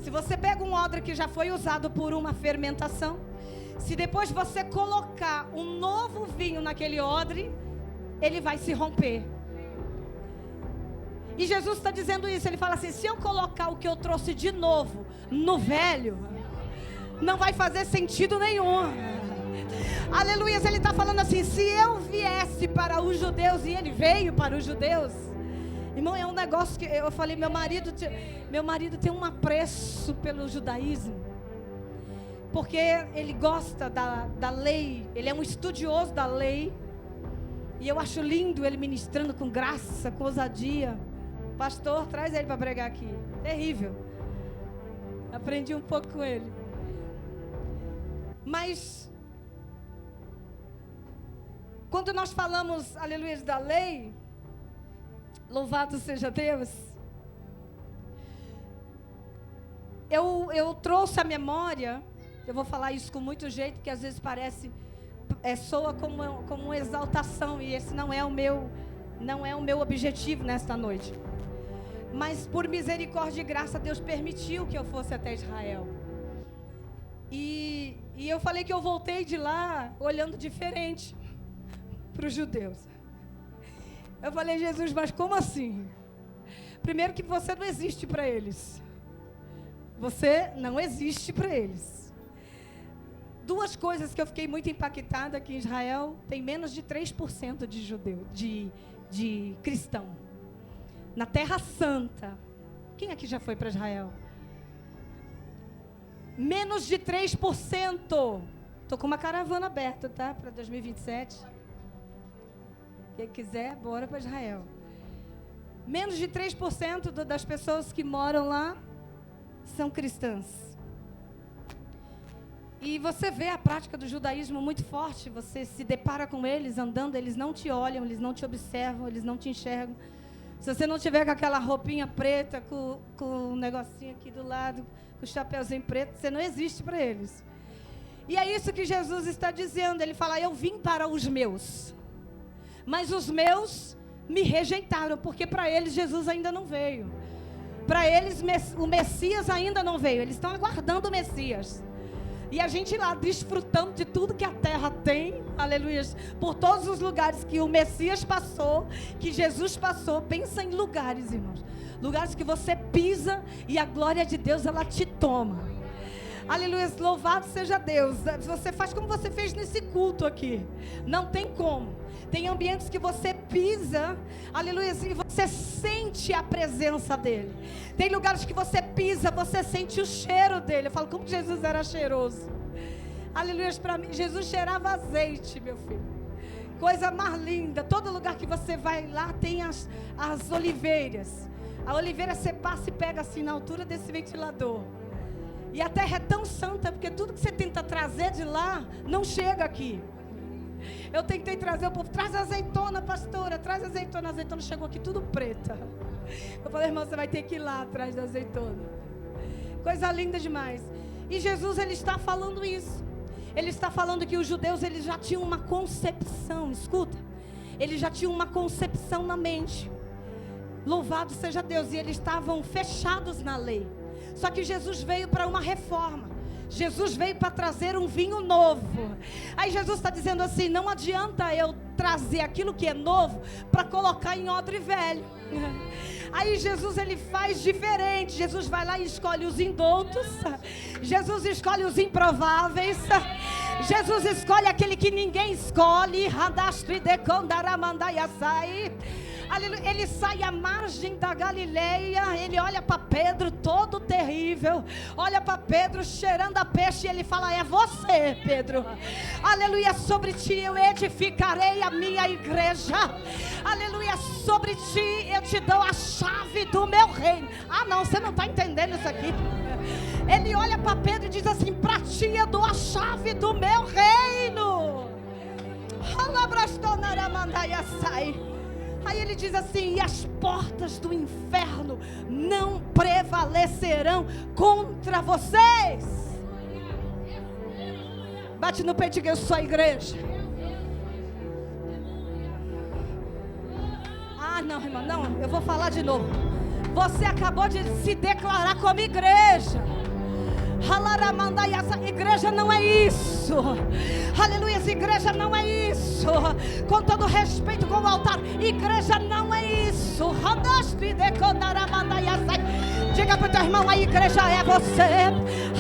se você pega um odre que já foi usado por uma fermentação, se depois você colocar um novo vinho naquele odre, ele vai se romper. E Jesus está dizendo isso, ele fala assim, se eu colocar o que eu trouxe de novo no velho, não vai fazer sentido nenhum. Aleluia, ele está falando assim, se eu viesse para os judeus, e ele veio para os judeus, irmão, é um negócio que eu falei, meu marido tem um apreço pelo judaísmo, porque ele gosta da lei, ele é um estudioso da lei, E eu acho lindo ele ministrando com graça, com ousadia. Pastor, traz ele para pregar aqui. Terrível. Aprendi um pouco com ele. Mas, quando nós falamos, aleluia, da lei, louvado seja Deus, eu trouxe a memória, eu vou falar isso com muito jeito, porque às vezes parece, soa como uma exaltação, e esse não é o meu objetivo nesta noite. Mas por misericórdia e graça, Deus permitiu que eu fosse até Israel. E eu falei que eu voltei de lá olhando diferente para os judeus. Eu falei, Jesus, mas como assim? Primeiro que você não existe para eles. Você não existe para eles. Duas coisas que eu fiquei muito impactada aqui em Israel: tem menos de 3% de judeu, de cristão. Na Terra Santa. Quem aqui já foi para Israel? Menos de 3%. Estou com uma caravana aberta, tá? Para 2027. Quem quiser, bora para Israel. Menos de 3% das pessoas que moram lá são cristãs. E você vê a prática do judaísmo muito forte. Você se depara com eles andando, eles não te olham, eles não te observam, eles não te enxergam. Se você não tiver com aquela roupinha preta, com um negocinho aqui do lado, com o chapeuzinho preto, você não existe para eles. E é isso que Jesus está dizendo. Ele fala, eu vim para os meus, mas os meus me rejeitaram, porque para eles Jesus ainda não veio. Para eles o Messias ainda não veio. Eles estão aguardando o Messias. E a gente lá desfrutando de tudo que a terra tem, aleluia, por todos os lugares que o Messias passou, que Jesus passou. Pensa em lugares, irmãos, lugares que você pisa e a glória de Deus, ela te toma. Aleluia, louvado seja Deus. Você faz como você fez nesse culto aqui, não tem como. Tem ambientes que você pisa, aleluia, e você sente a presença dele. Tem lugares que você pisa, você sente o cheiro dele. Eu falo, como que Jesus era cheiroso. Aleluia, para mim, Jesus cheirava azeite, meu filho. Coisa mais linda. Todo lugar que você vai lá tem as oliveiras. A oliveira você passa e pega assim na altura desse ventilador. E a terra é tão santa, porque tudo que você tenta trazer de lá, não chega aqui. Eu tentei trazer o povo, traz azeitona, pastora, traz azeitona. A azeitona chegou aqui tudo preta. Eu falei, irmão, você vai ter que ir lá atrás da azeitona. Coisa linda demais. E Jesus, ele está falando isso. Ele está falando que os judeus, eles já tinham uma concepção, escuta. Eles já tinham uma concepção na mente. Louvado seja Deus. E eles estavam fechados na lei. Só que Jesus veio para uma reforma. Jesus veio para trazer um vinho novo. Aí Jesus está dizendo assim, não adianta eu trazer aquilo que é novo para colocar em odre velho. Aí Jesus, ele faz diferente. Jesus vai lá e escolhe os indoutos. Jesus escolhe os improváveis. Jesus escolhe aquele que ninguém escolhe. Ele sai à margem da Galileia. Ele olha para Pedro todo terrível, olha para Pedro cheirando a peixe, e ele fala, é você, Pedro. Aleluia, sobre ti eu edificarei a minha igreja. Aleluia, sobre ti eu te dou a chave do meu reino. Ah não, você não está entendendo isso aqui. Ele olha para Pedro e diz assim, para ti eu dou a chave do meu reino. Aí ele diz assim, e as portas do inferno não prevalecerão contra vocês. Bate no peito e diga, eu sou a igreja. Ah não, irmão, não, eu vou falar de novo. Você acabou de se declarar como igreja. Igreja não é isso. Aleluia, igreja não é isso. Com todo respeito com o altar, igreja não é isso. Diga para o teu irmão, a igreja é você.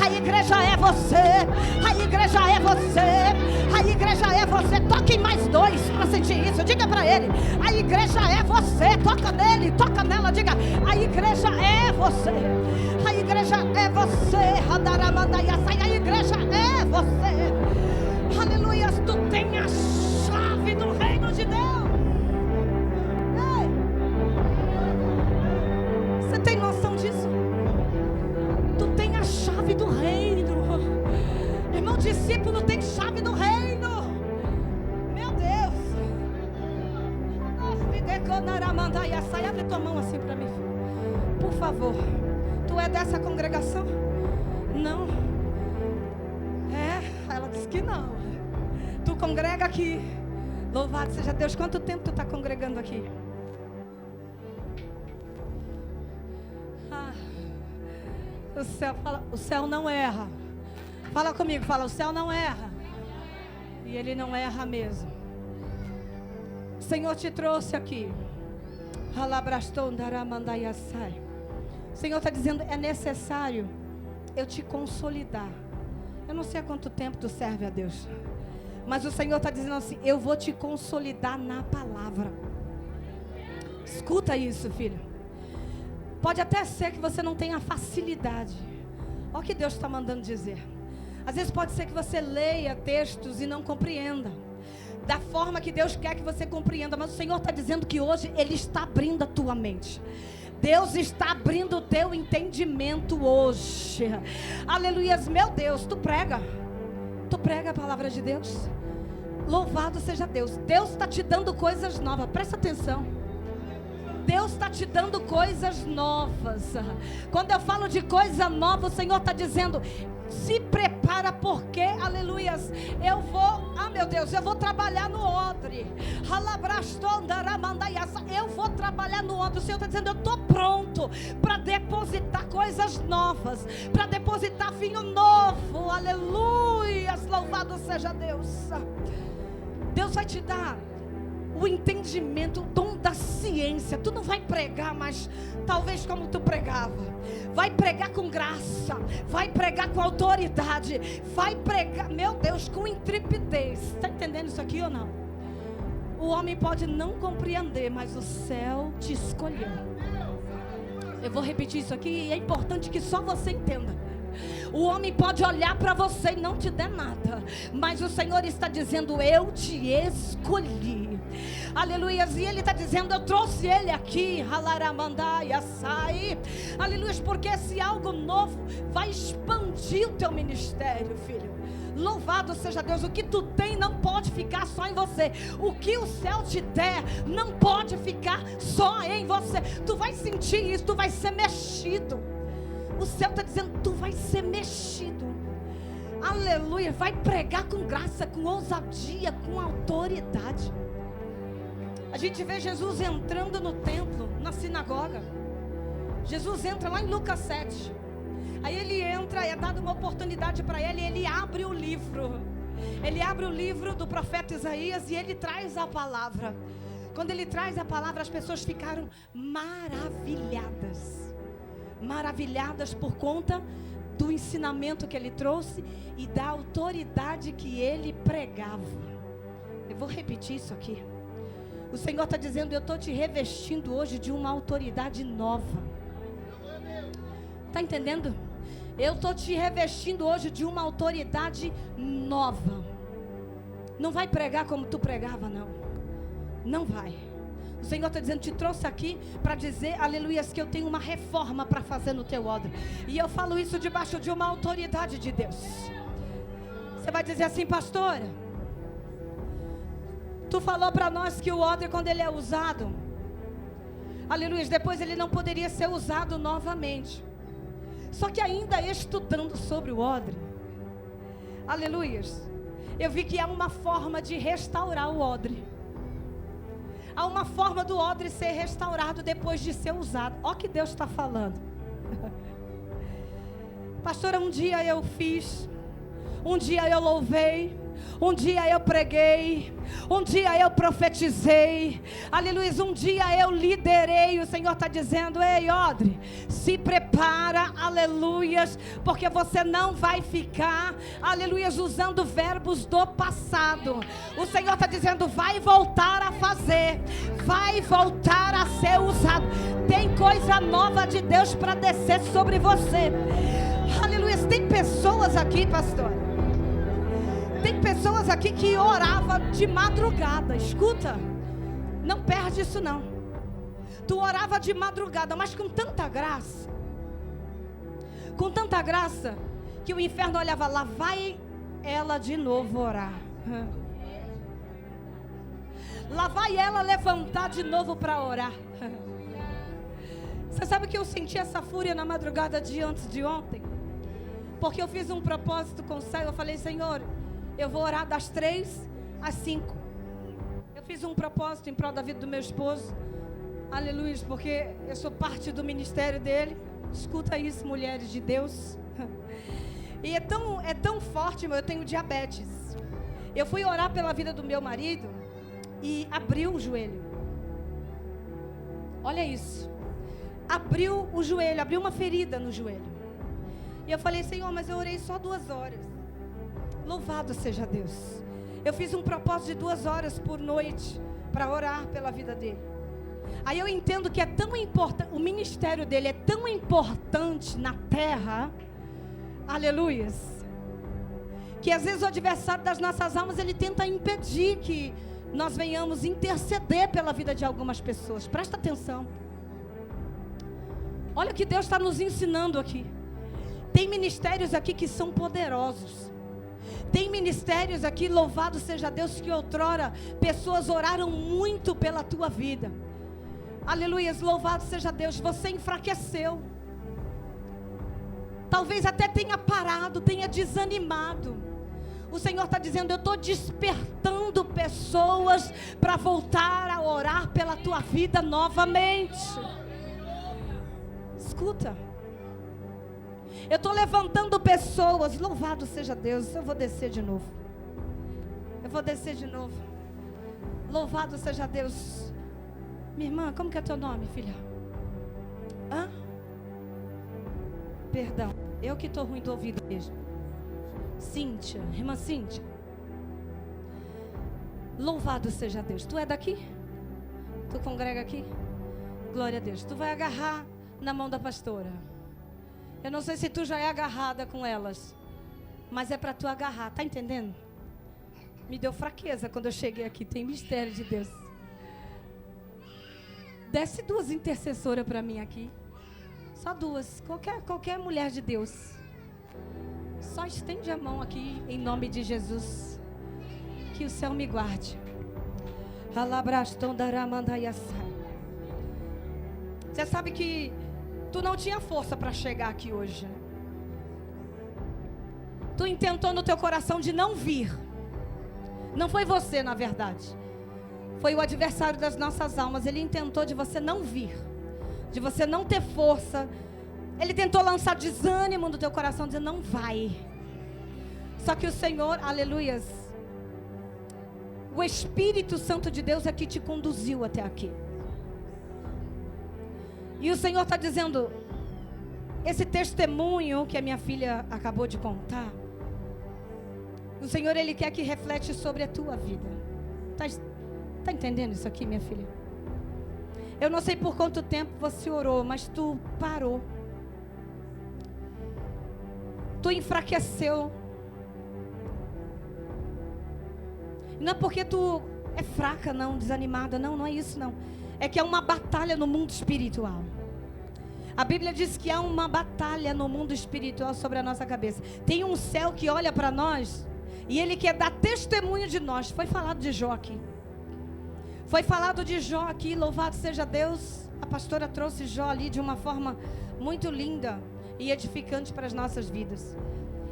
A igreja é você. A igreja é você. A igreja é você. Toque em mais dois para sentir isso. Diga para ele, a igreja é você. Toca nele, toca nela. Diga, a igreja é você. A igreja é você. A igreja é você. Aleluia, tu tem a chave do reino de Deus. Abre tua mão assim para mim, por favor. Tu é dessa congregação? Não. É? Ela disse que não. Tu congrega aqui. Louvado seja Deus. Quanto tempo tu está congregando aqui? O céu fala, o céu não erra. Fala comigo, fala, o céu não erra. E ele não erra mesmo. O Senhor te trouxe aqui. O Senhor está dizendo, é necessário eu te consolidar. Eu não sei há quanto tempo tu serve a Deus, mas o Senhor está dizendo assim, eu vou te consolidar na palavra. Escuta isso, filho. Pode até ser que você não tenha facilidade. Olha o que Deus está mandando dizer. Às vezes pode ser que você leia textos e não compreenda da forma que Deus quer que você compreenda. Mas o Senhor está dizendo que hoje Ele está abrindo a tua mente. Deus está abrindo o teu entendimento hoje. Aleluias, meu Deus, tu prega a palavra de Deus. Louvado seja Deus. Deus está te dando coisas novas, presta atenção. Deus está te dando coisas novas. Quando eu falo de coisa nova, o Senhor está dizendo, se prepara porque, aleluias, eu vou trabalhar no odre. Eu vou trabalhar no odre. O Senhor está dizendo, eu estou pronto para depositar coisas novas, para depositar vinho novo. Aleluias, louvado seja Deus. Deus vai te dar o entendimento, o dom da ciência. Tu não vai pregar mais talvez como tu pregava. Vai pregar com graça, vai pregar com autoridade, vai pregar, meu Deus, com intrepidez. Está entendendo isso aqui ou não? O homem pode não compreender, mas o céu te escolheu. Eu vou repetir isso aqui e é importante que só você entenda. O homem pode olhar para você e não te der nada, mas o Senhor está dizendo, eu te escolhi. Aleluia. E Ele está dizendo, eu trouxe ele aqui. Aleluia, porque esse algo novo vai expandir o teu ministério, filho. Louvado seja Deus. O que tu tem não pode ficar só em você. O que o céu te der não pode ficar só em você. Tu vai sentir isso, tu vai ser mexido. O céu está dizendo, tu vai ser mexido. Aleluia. Vai pregar com graça, com ousadia, com autoridade. A gente vê Jesus entrando no templo, na sinagoga. Jesus entra lá em Lucas 7. Aí ele entra, é dada uma oportunidade para ele, ele abre o livro. Ele abre o livro do profeta Isaías e ele traz a palavra. Quando ele traz a palavra, as pessoas ficaram maravilhadas. Maravilhadas por conta do ensinamento que ele trouxe e da autoridade que ele pregava. Eu vou repetir isso aqui. O Senhor está dizendo, eu estou te revestindo hoje de uma autoridade nova. Está entendendo? Eu estou te revestindo hoje de uma autoridade nova. Não vai pregar como tu pregava, não. Não vai. O Senhor está dizendo, te trouxe aqui para dizer, aleluias, que eu tenho uma reforma para fazer no teu odre. E eu falo isso debaixo de uma autoridade de Deus. Você vai dizer assim, pastora, tu falou para nós que o odre, quando ele é usado, aleluias, depois ele não poderia ser usado novamente. Só que ainda estudando sobre o odre, aleluias, eu vi que há uma forma de restaurar o odre. Há uma forma do odre ser restaurado depois de ser usado. Olha o que Deus está falando. Pastora, um dia eu fiz, um dia eu louvei, um dia eu preguei, um dia eu profetizei, aleluia, um dia eu liderei. O Senhor está dizendo, ei odre, se prepara, aleluias, porque você não vai ficar, aleluias, usando verbos do passado. O Senhor está dizendo, vai voltar a fazer, vai voltar a ser usado. Tem coisa nova de Deus para descer sobre você. Aleluia. Tem pessoas aqui, pastor, tem pessoas aqui que orava de madrugada. Escuta, não perde isso não. Tu orava de madrugada, mas com tanta graça, que o inferno olhava, lá vai ela de novo orar. Lá vai ela levantar de novo para orar. Você sabe que eu senti essa fúria na madrugada de antes de ontem? Porque eu fiz um propósito com o Senhor. Eu falei, Senhor, eu vou orar das 3 às 5. Eu fiz um propósito em prol da vida do meu esposo. Aleluia, porque eu sou parte do ministério dele. Escuta isso, mulheres de Deus. E é tão forte, eu tenho diabetes. Eu fui orar pela vida do meu marido e abriu o joelho. Olha isso. Abriu o joelho, abriu uma ferida no joelho. E eu falei, Senhor, mas eu orei só 2 horas. Louvado seja Deus. Eu fiz um propósito de 2 horas por noite para orar pela vida dele. Aí eu entendo que é tão importante, o ministério dele é tão importante na terra, aleluias, que às vezes o adversário das nossas almas, ele tenta impedir que nós venhamos interceder pela vida de algumas pessoas. Presta atenção. Olha o que Deus está nos ensinando aqui. Tem ministérios aqui que são poderosos. Tem ministérios aqui, louvado seja Deus, que outrora pessoas oraram muito pela tua vida. Aleluia, louvado seja Deus, você enfraqueceu. Talvez até tenha parado, tenha desanimado. O Senhor está dizendo, eu estou despertando pessoas para voltar a orar pela tua vida novamente. Escuta. Eu estou levantando pessoas, louvado seja Deus. Eu vou descer de novo. Louvado seja Deus. Minha irmã, como que é teu nome, filha? Hã? Perdão, eu que estou ruim do ouvido mesmo. Cíntia, irmã Cíntia. Louvado seja Deus. Tu é daqui? Tu congrega aqui? Glória a Deus. Tu vai agarrar na mão da pastora. Eu não sei se tu já é agarrada com elas, mas é para tu agarrar, tá entendendo? Me deu fraqueza quando eu cheguei aqui. Tem mistério de Deus. Desce 2 intercessoras para mim aqui. Só 2. Qualquer mulher de Deus. Só estende a mão aqui em nome de Jesus. Que o céu me guarde. Você sabe que tu não tinha força para chegar aqui hoje. Tu intentou no teu coração de não vir. Não foi você, na verdade. Foi o adversário das nossas almas. Ele intentou de você não vir, de você não ter força. Ele tentou lançar desânimo no teu coração, dizendo, não vai. Só que o Senhor, aleluias, o Espírito Santo de Deus é que te conduziu até aqui. E o Senhor está dizendo, esse testemunho que a minha filha acabou de contar, o Senhor, Ele quer que reflete sobre a tua vida. Está entendendo isso aqui, minha filha? Eu não sei por quanto tempo você orou, mas tu parou. Tu enfraqueceu. Não é porque tu é fraca, não, desanimada, não é isso, não. É que é uma batalha no mundo espiritual. A Bíblia diz que há uma batalha no mundo espiritual sobre a nossa cabeça. Tem um céu que olha para nós e ele quer dar testemunho de nós. Foi falado de Jó aqui. Foi falado de Jó aqui, louvado seja Deus. A pastora trouxe Jó ali de uma forma muito linda e edificante para as nossas vidas.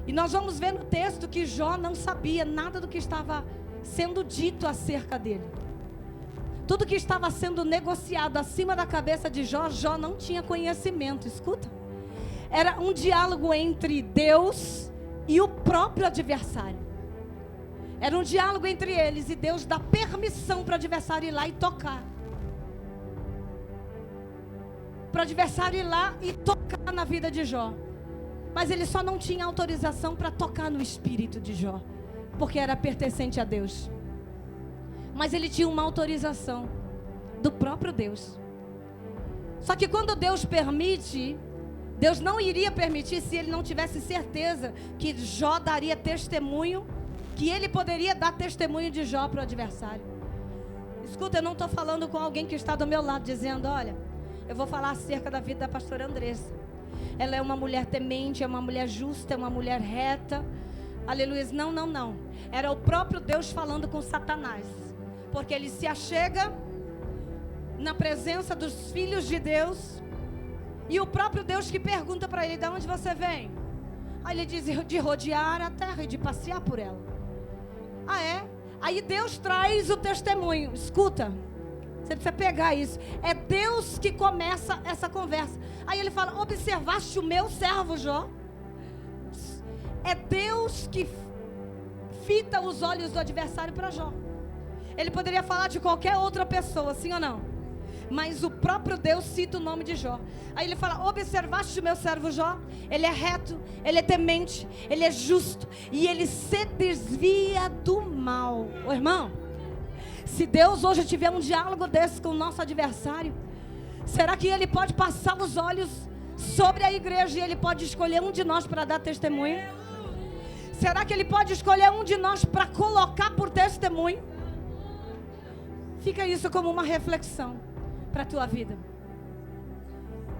E nós vamos ver no texto que Jó não sabia nada do que estava sendo dito acerca dele. Tudo que estava sendo negociado acima da cabeça de Jó, Jó não tinha conhecimento. Escuta. Era um diálogo entre Deus e o próprio adversário. Era um diálogo entre eles e Deus dá permissão para o adversário ir lá e tocar. Para o adversário ir lá e tocar na vida de Jó. Mas ele só não tinha autorização para tocar no espírito de Jó, porque era pertencente a Deus. Mas ele tinha uma autorização do próprio Deus. Só que quando Deus permite, Deus não iria permitir se ele não tivesse certeza que Jó daria testemunho, que ele poderia dar testemunho de Jó para o adversário. Escuta, eu não estou falando com alguém que está do meu lado, dizendo, olha, eu vou falar acerca da vida da pastora Andressa. Ela é uma mulher temente, é uma mulher justa, é uma mulher reta. Aleluia. Não. Era o próprio Deus falando com Satanás. Porque ele se achega na presença dos filhos de Deus, e o próprio Deus que pergunta para ele: de onde você vem? Aí ele diz: de rodear a terra e de passear por ela. Ah, é? Aí Deus traz o testemunho. Escuta, você precisa pegar isso. É Deus que começa essa conversa. Aí ele fala: observaste o meu servo Jó? É Deus que fita os olhos do adversário para Jó. Ele poderia falar de qualquer outra pessoa, sim ou não? Mas o próprio Deus cita o nome de Jó. Aí ele fala: observaste o meu servo Jó? Ele é reto, ele é temente, ele é justo, e ele se desvia do mal. Ô irmão, se Deus hoje tiver um diálogo desse com o nosso adversário, será que ele pode passar os olhos sobre a igreja e ele pode escolher um de nós para dar testemunho? Será que ele pode escolher um de nós para colocar por testemunho? Fica isso como uma reflexão para a tua vida.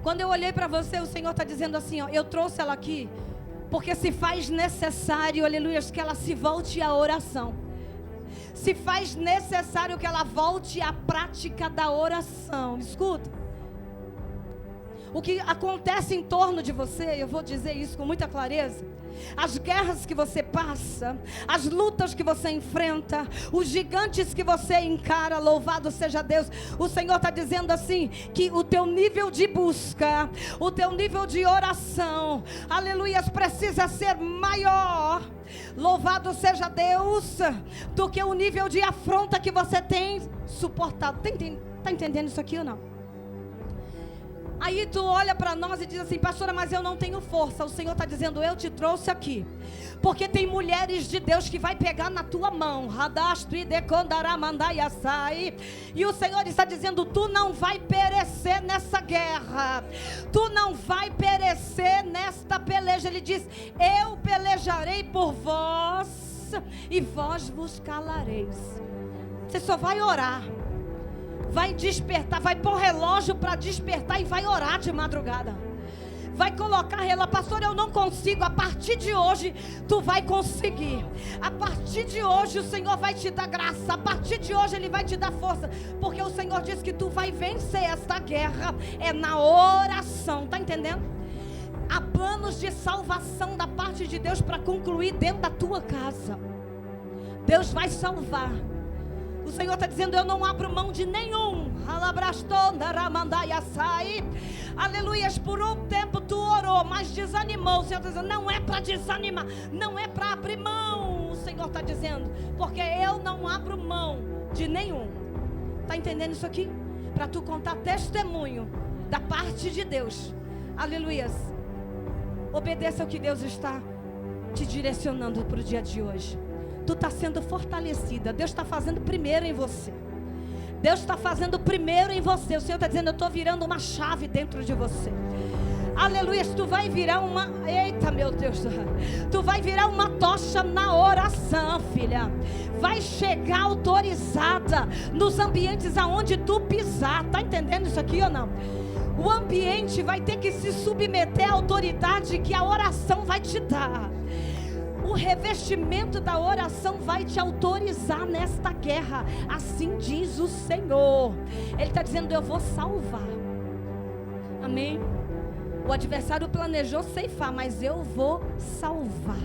Quando eu olhei para você, o Senhor está dizendo assim, ó: eu trouxe ela aqui porque se faz necessário, aleluia, que ela se volte à oração. Se faz necessário que ela volte à prática da oração. Escuta, o que acontece em torno de você, eu vou dizer isso com muita clareza: as guerras que você passa, as lutas que você enfrenta, os gigantes que você encara, louvado seja Deus. O Senhor está dizendo assim, que o teu nível de busca, o teu nível de oração, aleluia, precisa ser maior, louvado seja Deus, do que o nível de afronta que você tem suportado. Está entendendo isso aqui ou não? Aí tu olha para nós e diz assim: pastora, mas eu não tenho força. O Senhor está dizendo: eu te trouxe aqui porque tem mulheres de Deus que vai pegar na tua mão. E o Senhor está dizendo: tu não vai perecer nessa guerra, tu não vai perecer nesta peleja. Ele diz: eu pelejarei por vós e vós vos calareis. Você só vai orar, vai despertar, vai pôr relógio para despertar e vai orar de madrugada. Vai colocar relógio. Pastor, eu não consigo. A partir de hoje tu vai conseguir. A partir de hoje o Senhor vai te dar graça. A partir de hoje Ele vai te dar força, porque o Senhor diz que tu vai vencer esta guerra é na oração. Tá entendendo? Há planos de salvação da parte de Deus para concluir dentro da tua casa. Deus vai salvar. O Senhor está dizendo: eu não abro mão de nenhum. Aleluias, por um tempo tu orou, mas desanimou. O Senhor está dizendo: não é para desanimar, não é para abrir mão. O Senhor está dizendo: porque eu não abro mão de nenhum. Está entendendo isso aqui? Para tu contar testemunho da parte de Deus. Aleluias. Obedeça ao que Deus está te direcionando para o dia de hoje. Tu está sendo fortalecida. Deus está fazendo primeiro em você. Deus está fazendo primeiro em você. O Senhor está dizendo: eu estou virando uma chave dentro de você. Aleluia. Tu vai virar uma... Eita, meu Deus. Tu vai virar uma tocha na oração, filha. Vai chegar autorizada nos ambientes aonde tu pisar. Está entendendo isso aqui ou não? O ambiente vai ter que se submeter à autoridade que a oração vai te dar. O revestimento da oração vai te autorizar nesta guerra. Assim diz o Senhor. Ele está dizendo: eu vou salvar. Amém? O adversário planejou ceifar, mas eu vou salvar.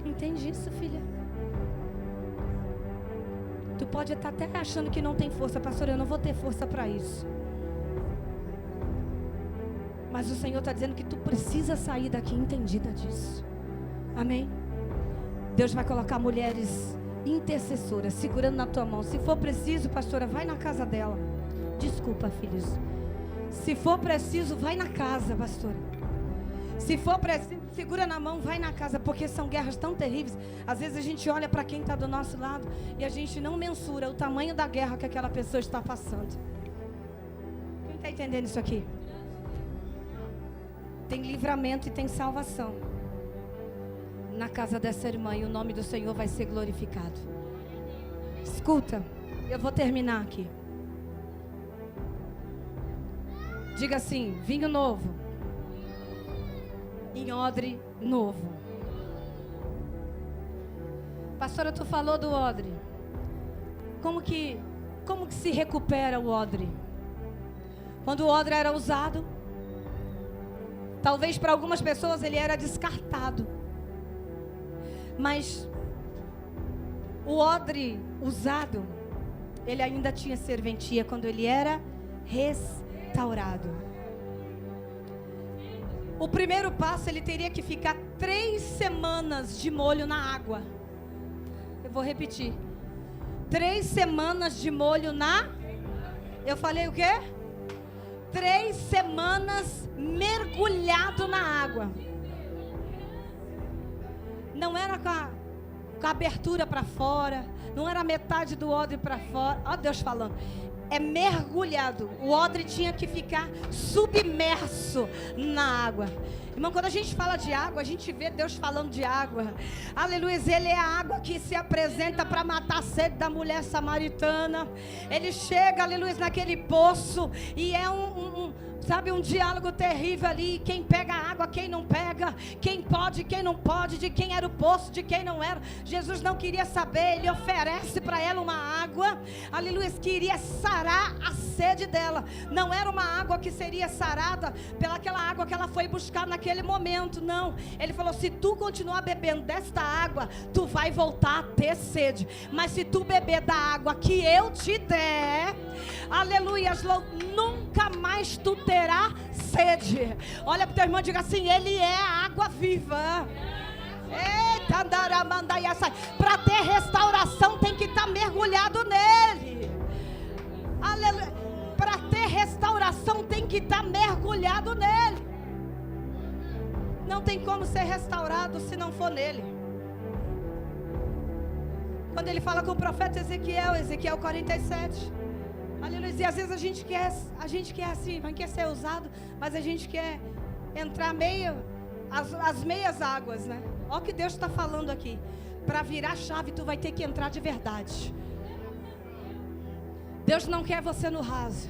Entende isso, filha? Tu pode estar até achando que não tem força. Pastor, eu não vou ter força para isso. Mas o Senhor está dizendo que tu precisa sair daqui entendida disso. Amém? Deus vai colocar mulheres intercessoras segurando na tua mão. Se for preciso, pastora, vai na casa dela. Desculpa, filhos. Se for preciso, vai na casa, pastora. Se for preciso, segura na mão, vai na casa. Porque são guerras tão terríveis. Às vezes a gente olha para quem está do nosso lado e a gente não mensura o tamanho da guerra que aquela pessoa está passando. Quem está entendendo isso aqui? Tem livramento e tem salvação na casa dessa irmã, e o nome do Senhor vai ser glorificado. Escuta, eu vou terminar aqui. Diga assim: vinho novo em odre novo. Pastora, tu falou do odre. Como que se recupera o odre? Quando o odre era usado, talvez para algumas pessoas ele era descartado. Mas o odre usado, ele ainda tinha serventia quando ele era restaurado. O primeiro passo, ele teria que ficar 3 semanas de molho na água. Eu vou repetir. 3 semanas de molho na... Eu falei o quê? 3 semanas mergulhado na água. Não era com a abertura para fora. Não era metade do odre para fora. Olha Deus falando. É mergulhado. O odre tinha que ficar submerso na água. Irmão, quando a gente fala de água, a gente vê Deus falando de água. Aleluia, Ele é a água que se apresenta para matar a sede da mulher samaritana. Ele chega, aleluia, naquele poço e é sabe, um diálogo terrível ali. Quem pega a água, quem não pega, quem pode, quem não pode, de quem era o poço, de quem não era. Jesus não queria saber, Ele oferece para ela uma água, aleluia, que iria sarar a sede dela. Não era uma água que seria sarada pelaquela água que ela foi buscar naquele momento, não. Ele falou, se tu continuar bebendo desta água, tu vai voltar a ter sede. Mas se tu beber da água que eu te der, aleluia, nunca mais tu terá sede. Olha para o teu irmão e diga assim, Ele é a água viva. Eita, para ter restauração tem que estar mergulhado nele. Aleluia. Para ter restauração tem que estar mergulhado nele. Não tem como ser restaurado se não for nele. Quando ele fala com o profeta Ezequiel 47, aleluia, e às vezes a gente quer assim, não quer ser usado, mas a gente quer entrar as meias águas, né? Olha o que Deus está falando aqui. Para virar a chave, tu vai ter que entrar de verdade. Deus não quer você no raso.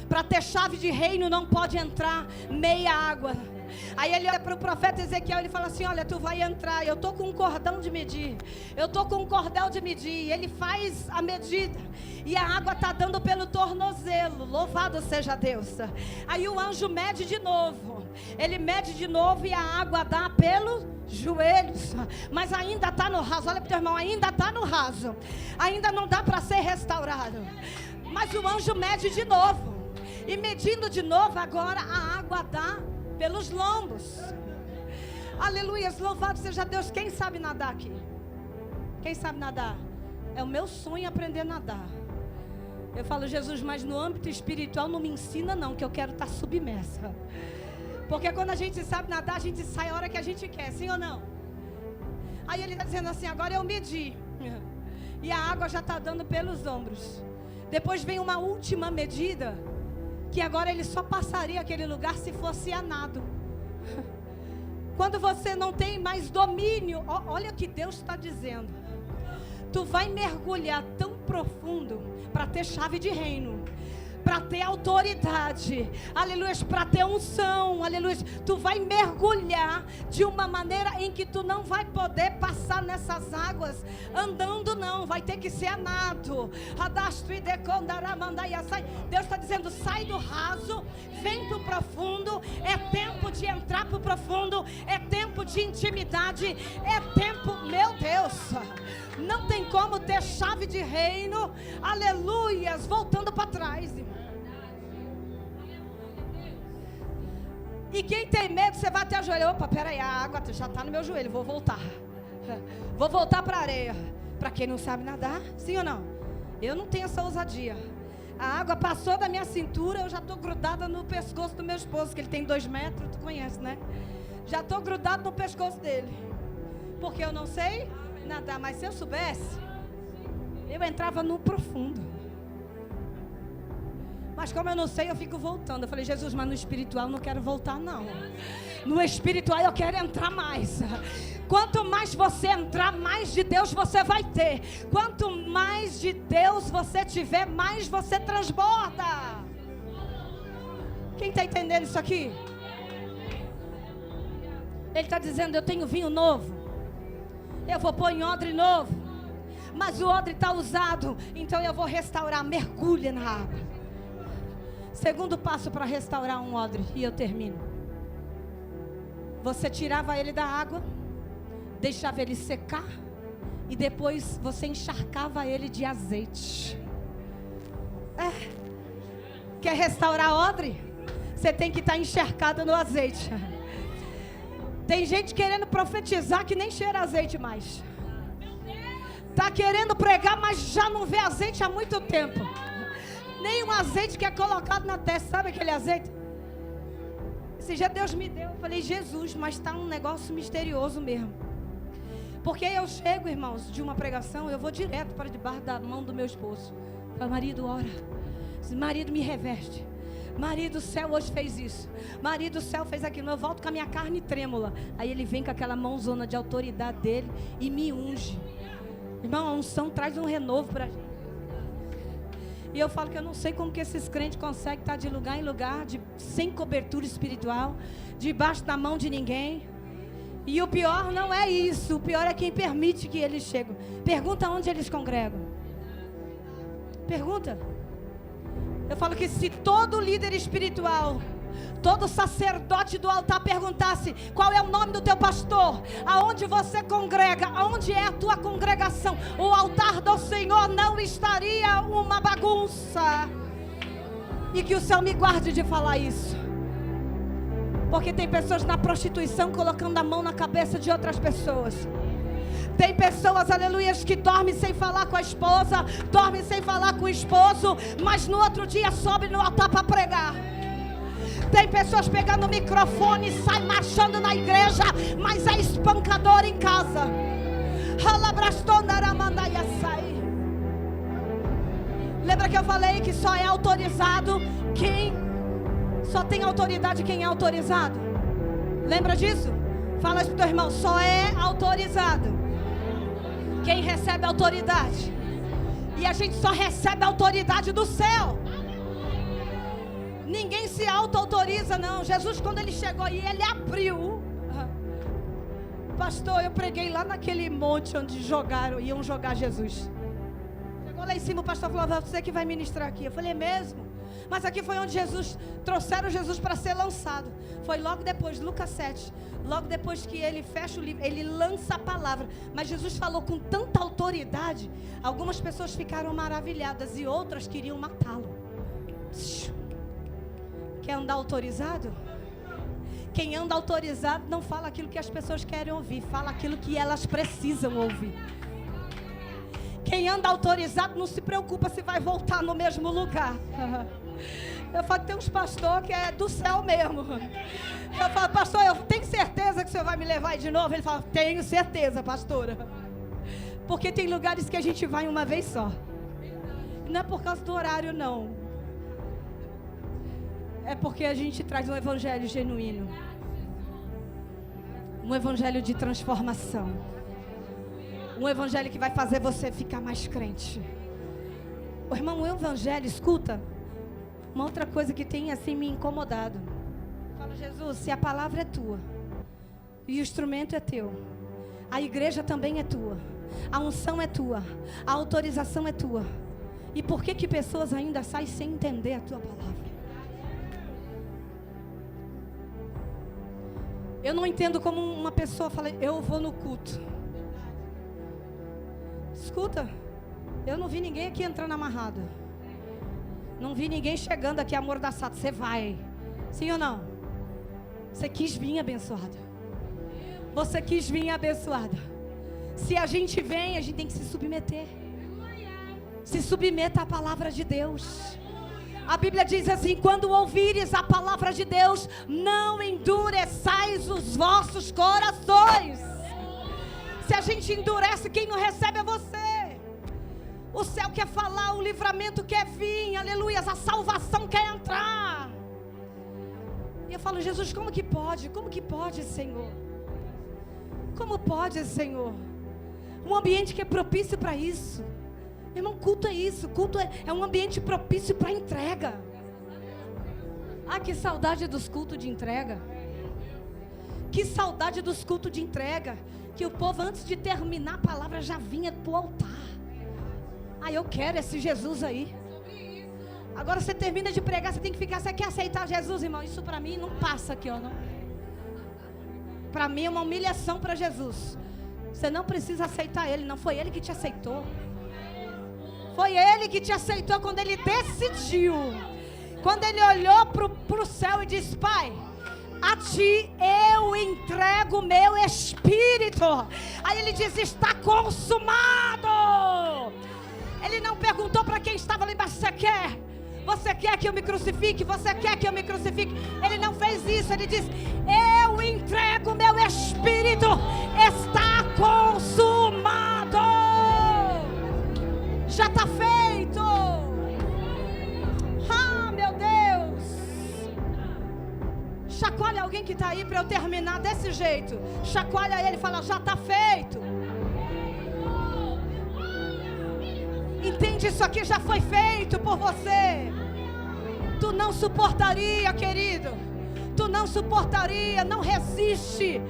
Para ter chave de reino não pode entrar meia água. Aí ele olha para o profeta Ezequiel, ele fala assim, olha, tu vai entrar, eu estou com um cordão de medir, eu estou com um cordel de medir. Ele faz a medida e a água está dando pelo tornozelo, louvado seja Deus. Aí o anjo mede de novo, ele mede de novo e a água dá pelos joelhos, mas ainda está no raso. Olha para o teu irmão, ainda está no raso, ainda não dá para ser restaurado. Mas o anjo mede de novo, e medindo de novo, agora a água dá pelos lombos. Aleluia, louvado seja Deus. Quem sabe nadar aqui? Quem sabe nadar? É o meu sonho aprender a nadar. Eu falo, Jesus, mas no âmbito espiritual não me ensina não, que eu quero estar submersa. Porque quando a gente sabe nadar, a gente sai a hora que a gente quer, sim ou não? Aí ele está dizendo assim, agora eu medi, e a água já está dando pelos ombros. Depois vem uma última medida, que agora ele só passaria aquele lugar se fosse a nado. Quando você não tem mais domínio, olha o que Deus está dizendo. Tu vai mergulhar tão profundo para ter chave de reino, para ter autoridade, aleluia, para ter unção, aleluia. Tu vai mergulhar de uma maneira em que tu não vai poder passar nessas águas andando, não, vai ter que ser a nado. Deus está dizendo, sai do raso, vem para o profundo. É tempo de entrar para o profundo, é tempo de intimidade, é tempo, meu Deus, não tem como ter chave de reino, aleluias, voltando para trás, irmão. E quem tem medo, você vai até o joelho. Opa, peraí, a água já está no meu joelho, vou voltar. Vou voltar para a areia. Para quem não sabe nadar, sim ou não? Eu não tenho essa ousadia. A água passou da minha cintura, eu já estou grudada no pescoço do meu esposo, que ele tem 2 metros, tu conhece, né? Já estou grudado no pescoço dele. Porque eu não sei nadar, mas se eu soubesse, eu entrava no profundo. Mas como eu não sei, eu fico voltando. Eu falei, Jesus, mas no espiritual eu não quero voltar não. No espiritual eu quero entrar mais. Quanto mais você entrar, mais de Deus você vai ter. Quanto mais de Deus você tiver, mais você transborda. Quem está entendendo isso aqui? Ele está dizendo, eu tenho vinho novo. Eu vou pôr em odre novo. mas o odre está usado, então eu vou restaurar. Mergulha na água. Segundo passo para restaurar um odre, e eu termino. Você tirava ele da água, deixava ele secar, e depois você encharcava ele de azeite. Quer restaurar odre? Você tem que estar encharcado no azeite. Tem gente querendo profetizar que nem cheira azeite mais. Está querendo pregar, mas já não vê azeite há muito tempo. Nem um azeite que é colocado na testa. Sabe aquele azeite? Esse dia Deus me deu. Eu falei, Jesus, mas está um negócio misterioso mesmo. Porque eu chego, irmãos, de uma pregação, eu vou direto para debaixo da mão do meu esposo. Falo, marido, ora. Marido, me reveste. Marido, o céu hoje fez isso. Marido, o céu fez aquilo. Eu volto com a minha carne trêmula. Aí ele vem com aquela mãozona de autoridade dele e me unge. Irmão, a unção traz um renovo para a gente. E eu falo que eu não sei como que esses crentes conseguem estar de lugar em lugar, sem cobertura espiritual, debaixo da mão de ninguém. E o pior não é isso. O pior é quem permite que eles cheguem. Pergunta onde eles congregam. Pergunta. Eu falo que se todo líder espiritual, todo sacerdote do altar perguntasse qual é o nome do teu pastor, aonde você congrega, aonde é a tua congregação, o altar do Senhor não estaria uma bagunça. E que o Senhor me guarde de falar isso. Porque tem pessoas na prostituição colocando a mão na cabeça de outras pessoas. Tem pessoas, aleluias, que dormem sem falar com a esposa, dormem sem falar com o esposo, mas no outro dia sobe no altar para pregar. Tem pessoas pegando o microfone e saem marchando na igreja, mas é espancador em casa. Lembra que eu falei que só é autorizado quem... Só tem autoridade quem é autorizado? Lembra disso? Fala isso pro teu irmão, só é autorizado quem recebe autoridade. E a gente só recebe a autoridade do céu. Ninguém se auto-autoriza, não. Jesus, quando ele chegou aí, ele abriu. Pastor, eu preguei lá naquele monte onde iam jogar Jesus. Chegou lá em cima, o pastor falou, você que vai ministrar aqui. Eu falei, é mesmo? Mas aqui foi onde trouxeram Jesus para ser lançado. Foi logo depois, Lucas 7. Logo depois que ele fecha o livro, ele lança a palavra. Mas Jesus falou com tanta autoridade, algumas pessoas ficaram maravilhadas e outras queriam matá-lo. Quer andar autorizado? Quem anda autorizado não fala aquilo que as pessoas querem ouvir, fala aquilo que elas precisam ouvir. Quem anda autorizado não se preocupa se vai voltar no mesmo lugar. Eu falo que tem uns pastores que é do céu mesmo. Eu falo, pastor, eu tenho certeza que o senhor vai me levar aí de novo? Ele fala, tenho certeza, pastora. Porque tem lugares que a gente vai uma vez só. Não é por causa do horário, não. É porque a gente traz um evangelho genuíno. Um evangelho de transformação. Um evangelho que vai fazer você ficar mais crente. O irmão, o evangelho, escuta. Uma outra coisa que tem assim me incomodado. Eu falo, Jesus, se a palavra é tua e o instrumento é teu, a igreja também é tua, a unção é tua, a autorização é tua, e por que pessoas ainda saem sem entender a tua palavra? Eu não entendo como uma pessoa fala, eu vou no culto. Escuta, eu não vi ninguém aqui entrando amarrado. Não vi ninguém chegando aqui amordaçado. Você vai, sim ou não? Você quis vir abençoada. Você quis vir abençoada. Se a gente vem, a gente tem que se submeter. Se submeta à palavra de Deus. A Bíblia diz assim, quando ouvires a palavra de Deus, não endureçais os vossos corações. Se a gente endurece, quem não recebe é você. O céu quer falar, o livramento quer vir, aleluia, a salvação quer entrar. E eu falo, Jesus, como que pode? Como que pode, Senhor? Como pode, Senhor? Um ambiente que é propício para isso. Irmão, culto é isso, culto é um ambiente propício para entrega. Ah, que saudade dos cultos de entrega. Que saudade dos cultos de entrega. que o povo, antes de terminar a palavra, já vinha para o altar. Eu quero esse Jesus aí. Agora você termina de pregar, você tem que ficar, você quer aceitar Jesus, irmão? Isso para mim não passa aqui, ó. Para mim é uma humilhação para Jesus. Você não precisa aceitar Ele, não foi Ele que te aceitou. Foi Ele que te aceitou quando Ele decidiu. Quando Ele olhou para o céu e disse: Pai, a Ti eu entrego o meu espírito. Aí Ele diz: está consumado. Ele não perguntou para quem estava lá embaixo: você quer? Você quer que eu me crucifique? Você quer que eu me crucifique? Ele não fez isso. Ele disse: eu entrego o meu espírito. Está consumado. Já está feito. Meu Deus. Chacoalha alguém que está aí para eu terminar desse jeito. Chacoalha ele e fala: já está feito. Entende, isso aqui já foi feito por você. Tu não suportaria, querido. Tu não suportaria, não resiste.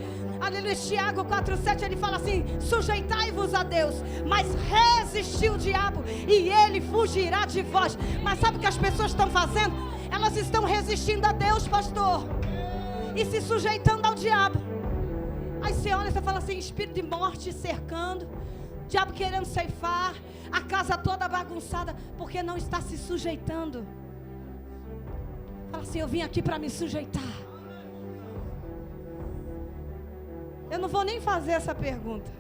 Aleluia. Tiago 4,7, ele fala assim: sujeitai-vos a Deus, mas resistiu o diabo e ele fugirá de vós. Mas sabe o que as pessoas estão fazendo? Elas estão resistindo a Deus, pastor, e se sujeitando ao diabo. Aí você olha e você fala assim: espírito de morte cercando, diabo querendo ceifar, a casa toda bagunçada, porque não está se sujeitando. Fala assim: eu vim aqui para me sujeitar. Eu não vou nem fazer essa pergunta.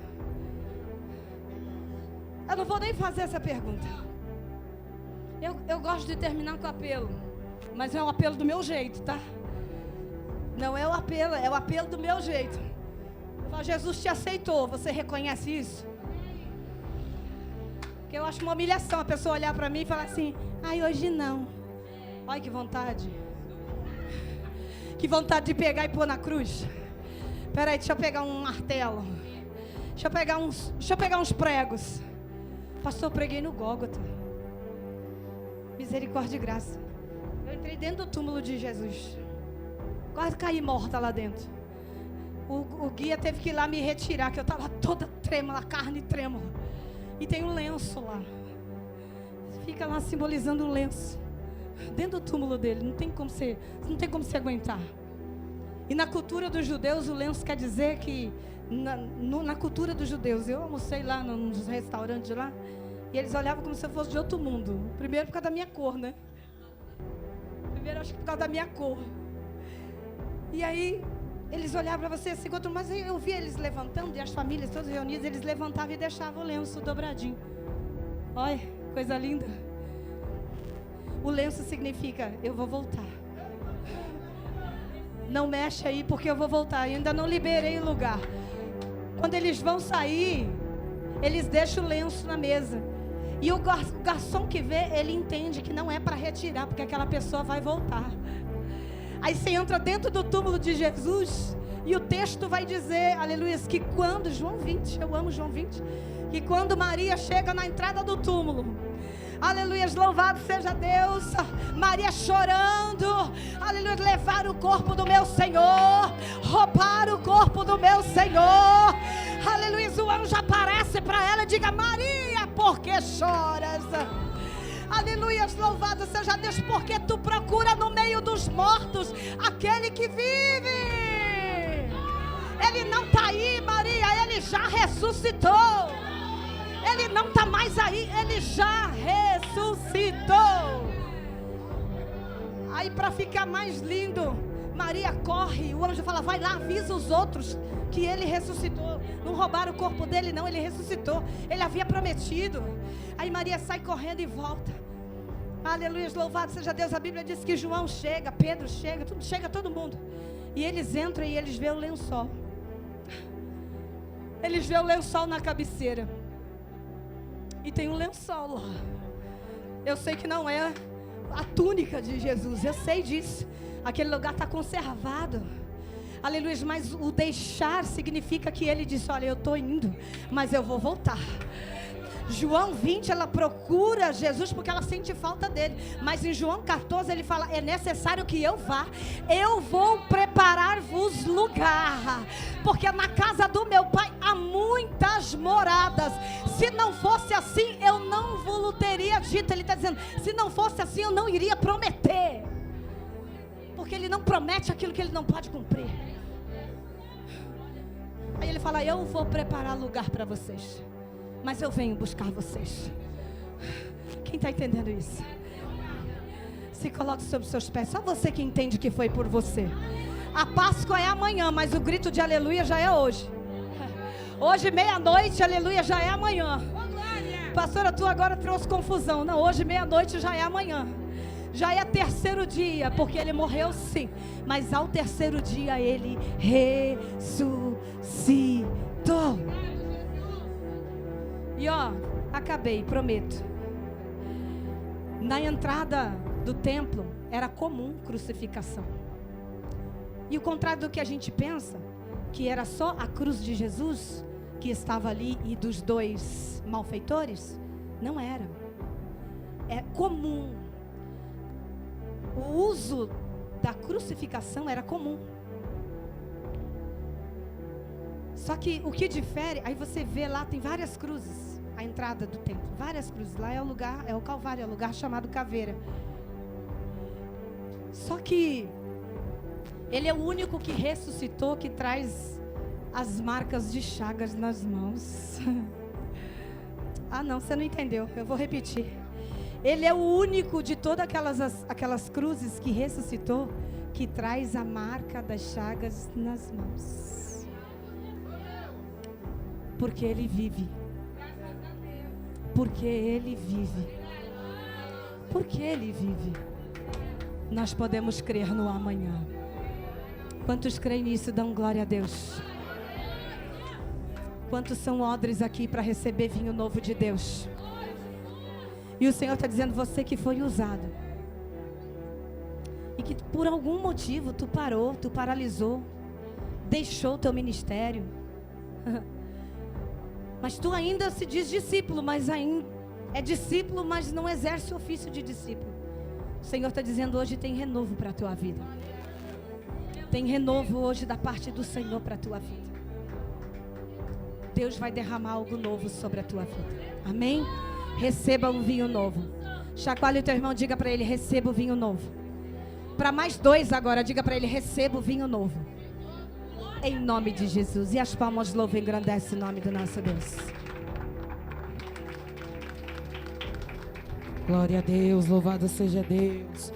Eu gosto de terminar com apelo, mas é um apelo do meu jeito, tá? Não é o apelo, é o apelo do meu jeito. Eu falo: Jesus te aceitou, você reconhece isso? Porque eu acho uma humilhação a pessoa olhar para mim e falar assim: hoje não. Olha que vontade. Que vontade de pegar e pôr na cruz. Peraí, deixa eu pegar um martelo. Deixa eu pegar uns pregos. Pastor, eu preguei no Gólgota. Misericórdia e graça. Eu entrei dentro do túmulo de Jesus. Quase caí morta lá dentro. O guia teve que ir lá me retirar, que eu estava toda trêmula, carne trêmula. E tem um lenço lá. Fica lá simbolizando um lenço. Dentro do túmulo dele. Não tem como se aguentar. E na cultura dos judeus, o lenço quer dizer que... Na cultura dos judeus, eu almocei lá nos restaurantes lá. E eles olhavam como se eu fosse de outro mundo. Primeiro por causa da minha cor, né? Acho que por causa da minha cor. E aí... eles olhavam para você assim, mas eu via eles levantando, e as famílias todas reunidas, eles levantavam e deixavam o lenço dobradinho. Olha, coisa linda. O lenço significa: eu vou voltar. Não mexe aí, porque eu vou voltar. Eu ainda não liberei o lugar. Quando eles vão sair, eles deixam o lenço na mesa. E o garçom que vê, ele entende que não é para retirar, porque aquela pessoa vai voltar. Aí você entra dentro do túmulo de Jesus, e o texto vai dizer, aleluia, que quando, João 20, eu amo João 20, que quando Maria chega na entrada do túmulo, aleluia, louvado seja Deus, Maria chorando, aleluia, levaram o corpo do meu Senhor, roubaram o corpo do meu Senhor, aleluia, o anjo aparece para ela e diga: Maria, por que choras? Aleluia, louvado seja Deus, porque tu procura no meio dos mortos aquele que vive. Ele não está aí, Maria, ele já ressuscitou. Ele não está mais aí, ele já ressuscitou. Aí, para ficar mais lindo, Maria corre, o anjo fala: vai lá, avisa os outros que ele ressuscitou. Não roubaram o corpo dele não, ele ressuscitou. Ele havia prometido. Aí Maria sai correndo e volta. Aleluia, louvado seja Deus. A Bíblia diz que João chega, Pedro chega todo mundo. E eles entram e eles veem o lençol. Eles veem o lençol na cabeceira. E tem um lençol lá. Eu sei que não é a túnica de Jesus, eu sei disso. Aquele lugar está conservado. Aleluia, mas o deixar significa que ele disse: olha, eu estou indo, mas eu vou voltar. João 20, ela procura Jesus porque ela sente falta dele. Mas em João 14 ele fala: é necessário que eu vá. Eu vou preparar-vos lugar. Porque na casa do meu pai há muitas moradas. Se não fosse assim, eu não vos teria dito. Ele está dizendo: se não fosse assim, eu não iria prometer. Porque ele não promete aquilo que ele não pode cumprir. Aí ele fala: eu vou preparar lugar para vocês, mas eu venho buscar vocês. Quem está entendendo isso? Se coloque sobre os seus pés. Só você que entende que foi por você. A Páscoa é amanhã, mas o grito de aleluia já é hoje. Hoje meia-noite, aleluia, já é amanhã. Pastora, tu agora trouxe confusão. Não, hoje meia-noite já é amanhã. Já é terceiro dia, porque ele morreu sim, mas ao terceiro dia ele ressuscitou. E ó, acabei, prometo. Na entrada do templo era comum crucificação. E o contrário do que a gente pensa, que era só a cruz de Jesus que estava ali e dos dois malfeitores, não era. É comum. O uso da crucificação era comum. Só que o que difere, aí você vê lá, tem várias cruzes, a entrada do templo, várias cruzes. Lá é o lugar, é o Calvário, é o lugar chamado Caveira. Só que ele é o único que ressuscitou, que traz as marcas de chagas nas mãos. Ah não, você não entendeu, eu vou repetir. Ele é o único de todas aquelas cruzes que ressuscitou, que traz a marca das chagas nas mãos. Porque ele vive. Porque ele vive. Porque ele vive. Nós podemos crer no amanhã. Quantos creem nisso, dão glória a Deus. Quantos são odres aqui para receber vinho novo de Deus? E o Senhor está dizendo: você que foi usado, e que por algum motivo tu parou, tu paralisou, deixou o teu ministério, mas tu ainda se diz discípulo, mas ainda é discípulo, mas não exerce o ofício de discípulo. O Senhor está dizendo: hoje tem renovo para a tua vida. Tem renovo hoje da parte do Senhor para a tua vida. Deus vai derramar algo novo sobre a tua vida. Amém? Receba um vinho novo. Chacoalhe o teu irmão, diga para ele: receba o vinho novo. Para mais dois agora, diga para ele: receba o vinho novo. Em nome de Jesus. E as palmas louvam e engrandecem o nome do nosso Deus. Glória a Deus, louvado seja Deus.